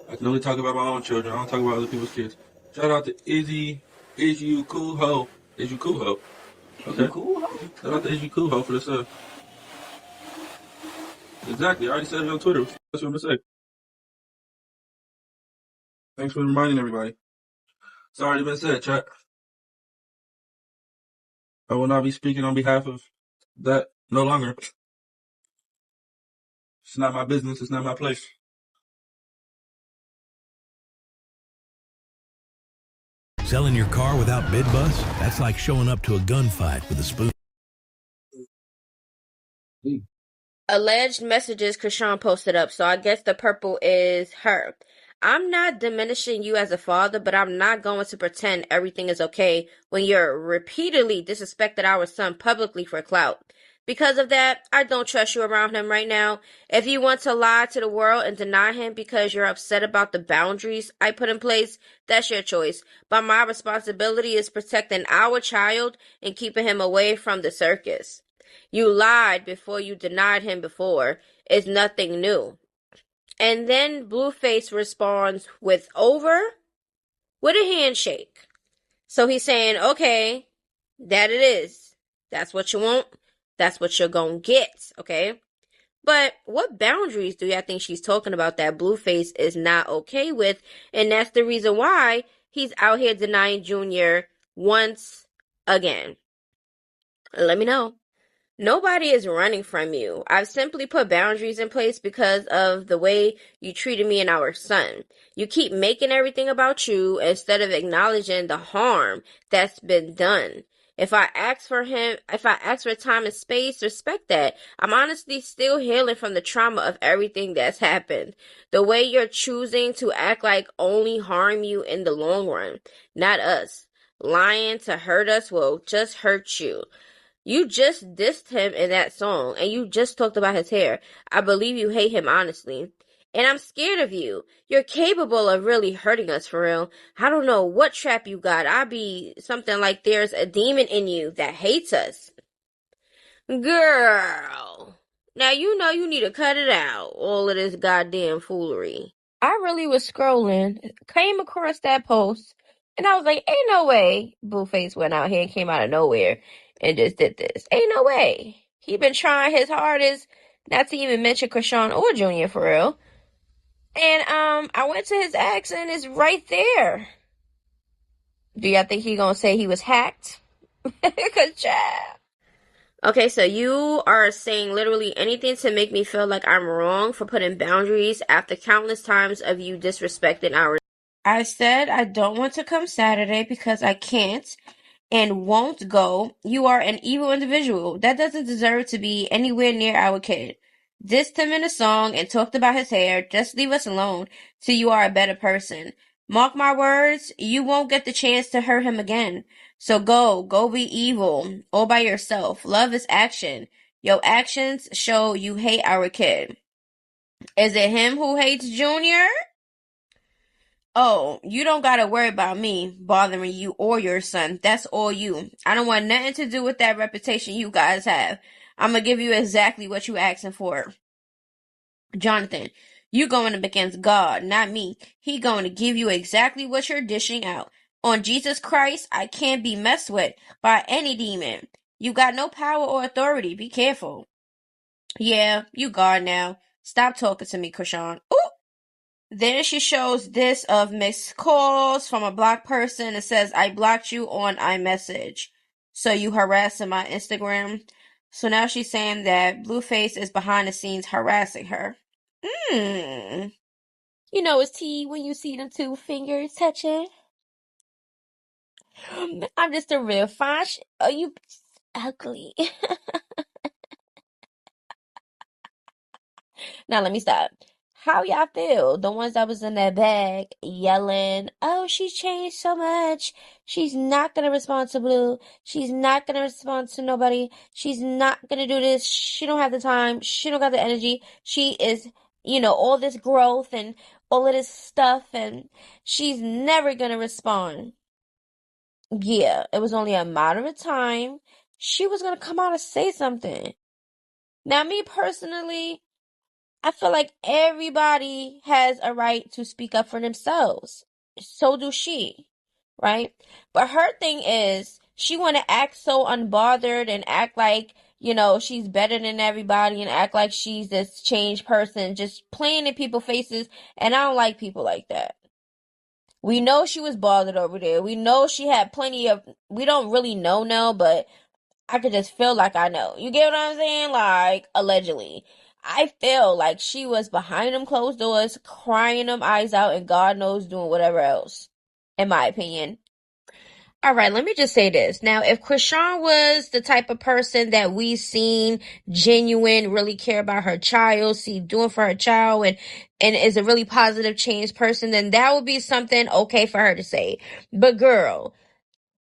I can only talk about my own children. I don't talk about other people's kids. Shout out to Izzy. Is you cool ho? Is you cool ho? Okay. Shout out to Is you cool ho for this. Exactly. I already said it on Twitter. That's what I'm gonna say. Thanks for reminding everybody. It's already been said, chat. I will not be speaking on behalf of that no longer. It's not my business. It's not my place. Selling your car without bid bus? That's like showing up to a gunfight with a spoon. Alleged messages Krishan posted up, so I guess the purple is her. I'm not diminishing you as a father, but I'm not going to pretend everything is okay when you're repeatedly disrespected our son publicly for clout. Because of that, I don't trust you around him right now. If you want to lie to the world and deny him because you're upset about the boundaries I put in place, that's your choice. But my responsibility is protecting our child and keeping him away from the circus. You lied before, you denied him before. It's nothing new. And then Blueface responds with over with a handshake. So he's saying, okay, that it is. That's what you want. That's what you're gonna get, okay? But what boundaries do y'all think she's talking about that Blueface is not okay with? And that's the reason why he's out here denying Junior once again. Let me know. Nobody is running from you. I've simply put boundaries in place because of the way you treated me and our son. You keep making everything about you instead of acknowledging the harm that's been done. If I ask for time and space, respect that. I'm honestly still healing from the trauma of everything that's happened. The way you're choosing to act like only harm you in the long run, not us. Lying to hurt us will just hurt you. You just dissed him in that song, and you just talked about his hair. I believe you hate him honestly. And I'm scared of you. You're capable of really hurting us for real. I don't know what trap you got. I be something like there's a demon in you that hates us. Girl. Now you know you need to cut it out. All of this goddamn foolery. I really was scrolling, came across that post, and I was like, ain't no way Blueface went out here and came out of nowhere and just did this. Ain't no way. He been trying his hardest not to even mention Krishan or Junior for real. And I went to his ex and it's right there. Do y'all think he gonna say he was hacked? Cause child. Okay, so you are saying literally anything to make me feel like I'm wrong for putting boundaries after countless times of you disrespecting our... I said I don't want to come Saturday because I can't and won't go. You are an evil individual that doesn't deserve to be anywhere near our kid. Dissed him in a song and talked about his hair. Just leave us alone till you are a better person. Mark my words, you won't get the chance to hurt him again. So go be evil, all by yourself. Love is action. Your actions show you hate our kid. Is it him who hates Junior? Oh, you don't gotta worry about me bothering you or your son. That's all you. I don't want nothing to do with that reputation you guys have. I'm gonna give you exactly what you asking for. Jonathan, you going up against God, not me. He going to give you exactly what you're dishing out. On Jesus Christ, I can't be messed with by any demon. You got no power or authority. Be careful. Yeah, you God now. Stop talking to me, Krishan. Ooh! Then she shows this of missed calls from a blocked person. It says, I blocked you on iMessage. So you harassing my Instagram. So now she's saying that Blueface is behind the scenes harassing her. You know it's tea when you see them two fingers touching. I'm just a real fine oh, you ugly. Now let me stop. How y'all feel? The ones that was in that bag yelling, oh, she's changed so much. She's not gonna respond to Blue. She's not gonna respond to nobody. She's not gonna do this. She don't have the time. She don't got the energy. She is, all this growth and all of this stuff, and she's never gonna respond. Yeah, it was only a matter of time. She was gonna come out and say something. Now, me personally, I feel like everybody has a right to speak up for themselves. So do she, right? But her thing is, she want to act so unbothered and act like, she's better than everybody and act like she's this changed person, just playing in people's faces. And I don't like people like that. We know she was bothered over there. We know she had plenty of, we don't really know now, but I could just feel like I know. You get what I'm saying? Like, allegedly. I feel like she was behind them closed doors, crying them eyes out, and God knows doing whatever else, in my opinion. All right, let me just say this. Now, if Krishan was the type of person that we seen genuine, really care about her child, see doing for her child, and is a really positive change person, then that would be something okay for her to say. But girl,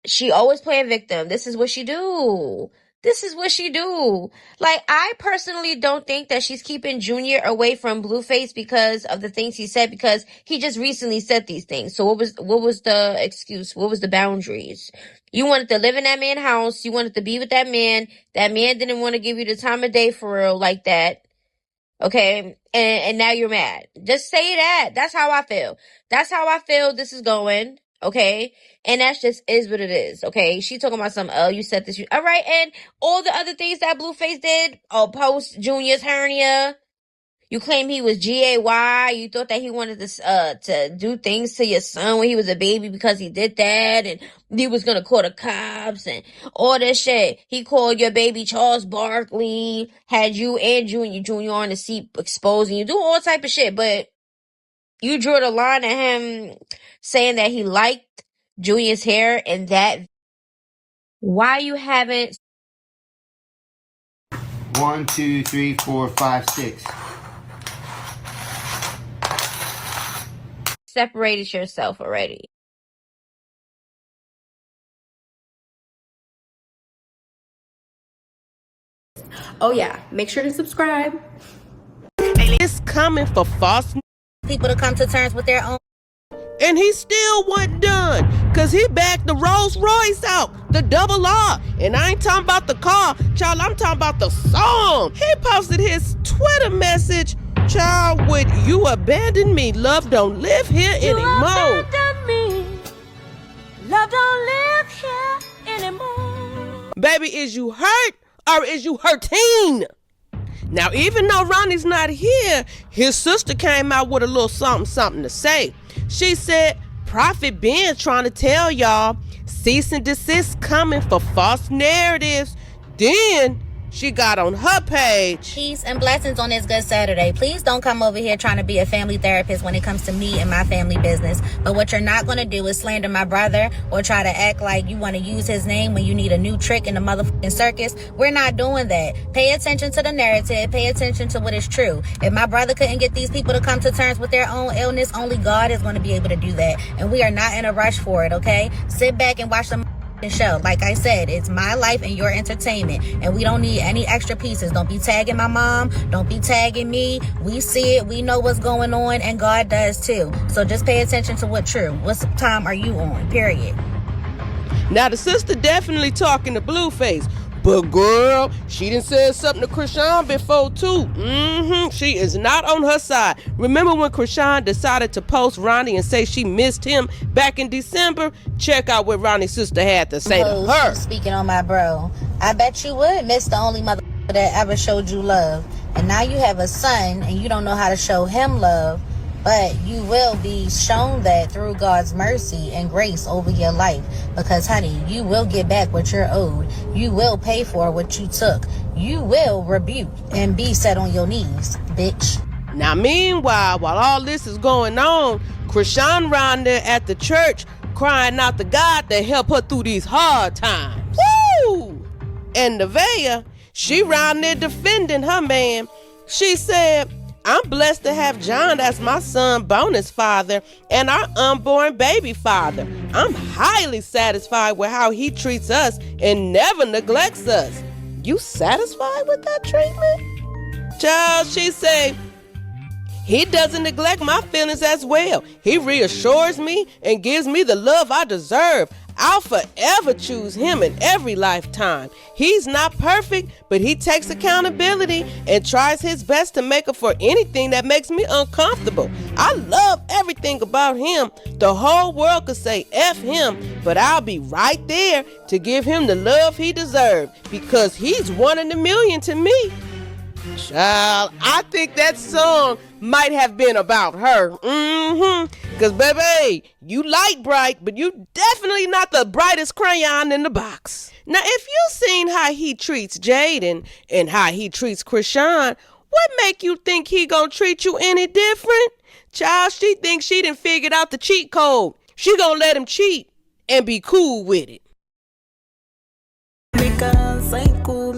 she always playing victim. This is what she do. This is what she do. Like, I personally don't think that she's keeping Junior away from Blueface because of the things he said, because he just recently said these things. So what was the excuse? What was the boundaries? You wanted to live in that man's house. You wanted to be with that man. That man didn't want to give you the time of day for real like that. Okay, and now you're mad. Just say that. That's how I feel. That's how I feel this is going. Okay, and that's just is what it is. Okay, she talking about some. Oh, you said this. All right, and all the other things that Blueface did. Oh, post Junior's hernia. You claim he was GAY. You thought that he wanted to do things to your son when he was a baby because he did that, and he was gonna call the cops and all this shit. He called your baby Charles Barkley, had you and Junior on the seat exposing you, do all type of shit. But you drew the line at him saying that he liked Junior's hair, and that why you haven't 1, 2, 3, 4, 5, 6. separated yourself already. Oh yeah, make sure to subscribe. It's coming for false people to come to terms with their own. And he still wasn't done, cause he backed the Rolls Royce out, the double R. And I ain't talking about the car, child, I'm talking about the song. He posted his Twitter message, child, with "You abandoned me, love don't live here anymore." You abandoned me, love don't live here anymore. Baby, is you hurt or is you hurting? Now, even though Ronnie's not here, his sister came out with a little something to say. She said, Prophet Ben trying to tell y'all, cease and desist coming for false narratives. Then she got on her page. Peace and blessings on this good Saturday. Please don't come over here trying to be a family therapist when it comes to me and my family business. But what you're not going to do is slander my brother or try to act like you want to use his name when you need a new trick in the motherfucking circus. We're not doing that. Pay attention to the narrative. Pay attention to what is true. If my brother couldn't get these people to come to terms with their own illness, only God is going to be able to do that. And we are not in a rush for it, okay? Sit back and watch the show. Like I said, it's my life and your entertainment, and we don't need any extra pieces. Don't be tagging my mom, don't be tagging me. We see it, we know what's going on, and God does too. So just pay attention to what's true. What time are you on? Period. Now the sister definitely talking to Blueface, but girl, she done said something to Krishan before too. She is not on her side. Remember when Krishan decided to post Ronnie and say she missed him back in December? Check out what Ronnie's sister had to say to her. Speaking on my bro, I bet you would miss the only mother that ever showed you love. And now you have a son and you don't know how to show him love. But you will be shown that through God's mercy and grace over your life. Because, honey, you will get back what you're owed. You will pay for what you took. You will rebuke and be set on your knees, bitch. Now, meanwhile, while all this is going on, Krishan around there at the church crying out to God to help her through these hard times. Woo! And Nevaeh, she around there defending her man. She said, I'm blessed to have John as my son bonus father and our unborn baby father. I'm highly satisfied with how he treats us and never neglects us. You satisfied with that treatment? Child, she said, he doesn't neglect my feelings as well. He reassures me and gives me the love I deserve. I'll forever choose him in every lifetime. He's not perfect, but he takes accountability and tries his best to make up for anything that makes me uncomfortable. I love everything about him. The whole world could say F him, but I'll be right there to give him the love he deserves because he's one in a million to me. Child, I think that song might have been about her. Because, baby, you light bright, but you definitely not the brightest crayon in the box. Now, if you seen how he treats Jaden and how he treats Krishan, what make you think he gonna treat you any different? Child, she thinks she done figured out the cheat code. She gonna let him cheat and be cool with it. Because ain't cool.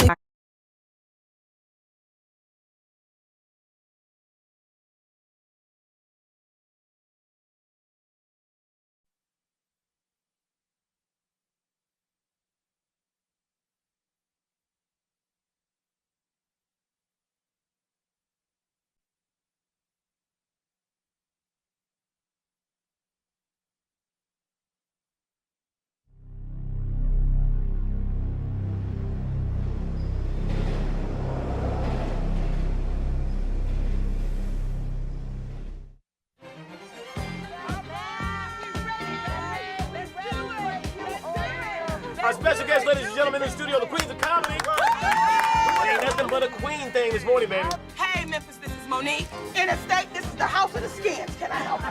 Our special guest, ladies and gentlemen, in the studio, the Queens of Comedy. It ain't nothing but a queen thing this morning, baby. Hey, Memphis, this is Monique. Interstate, this is the house of the skins. Can I help you?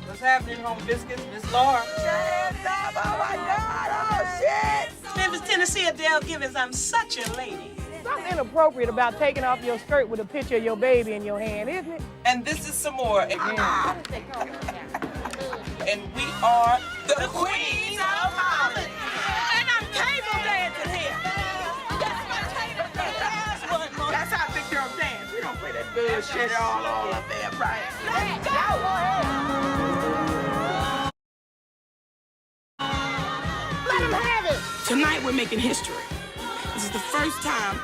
What's happening, home biscuits? Miss Laura. Hands up, oh my God, oh shit. Memphis, Tennessee, Adele Givens, I'm such a lady. Something inappropriate about taking off your skirt with a picture of your baby in your hand, isn't it? And this is some more. And we are the Queens of Comedy. And I'm table dancing here. That's my table dance. That's how big girl dance. We don't play that bullshit all up there, right? Let's go! Let them have it. Tonight we're making history. This is the first time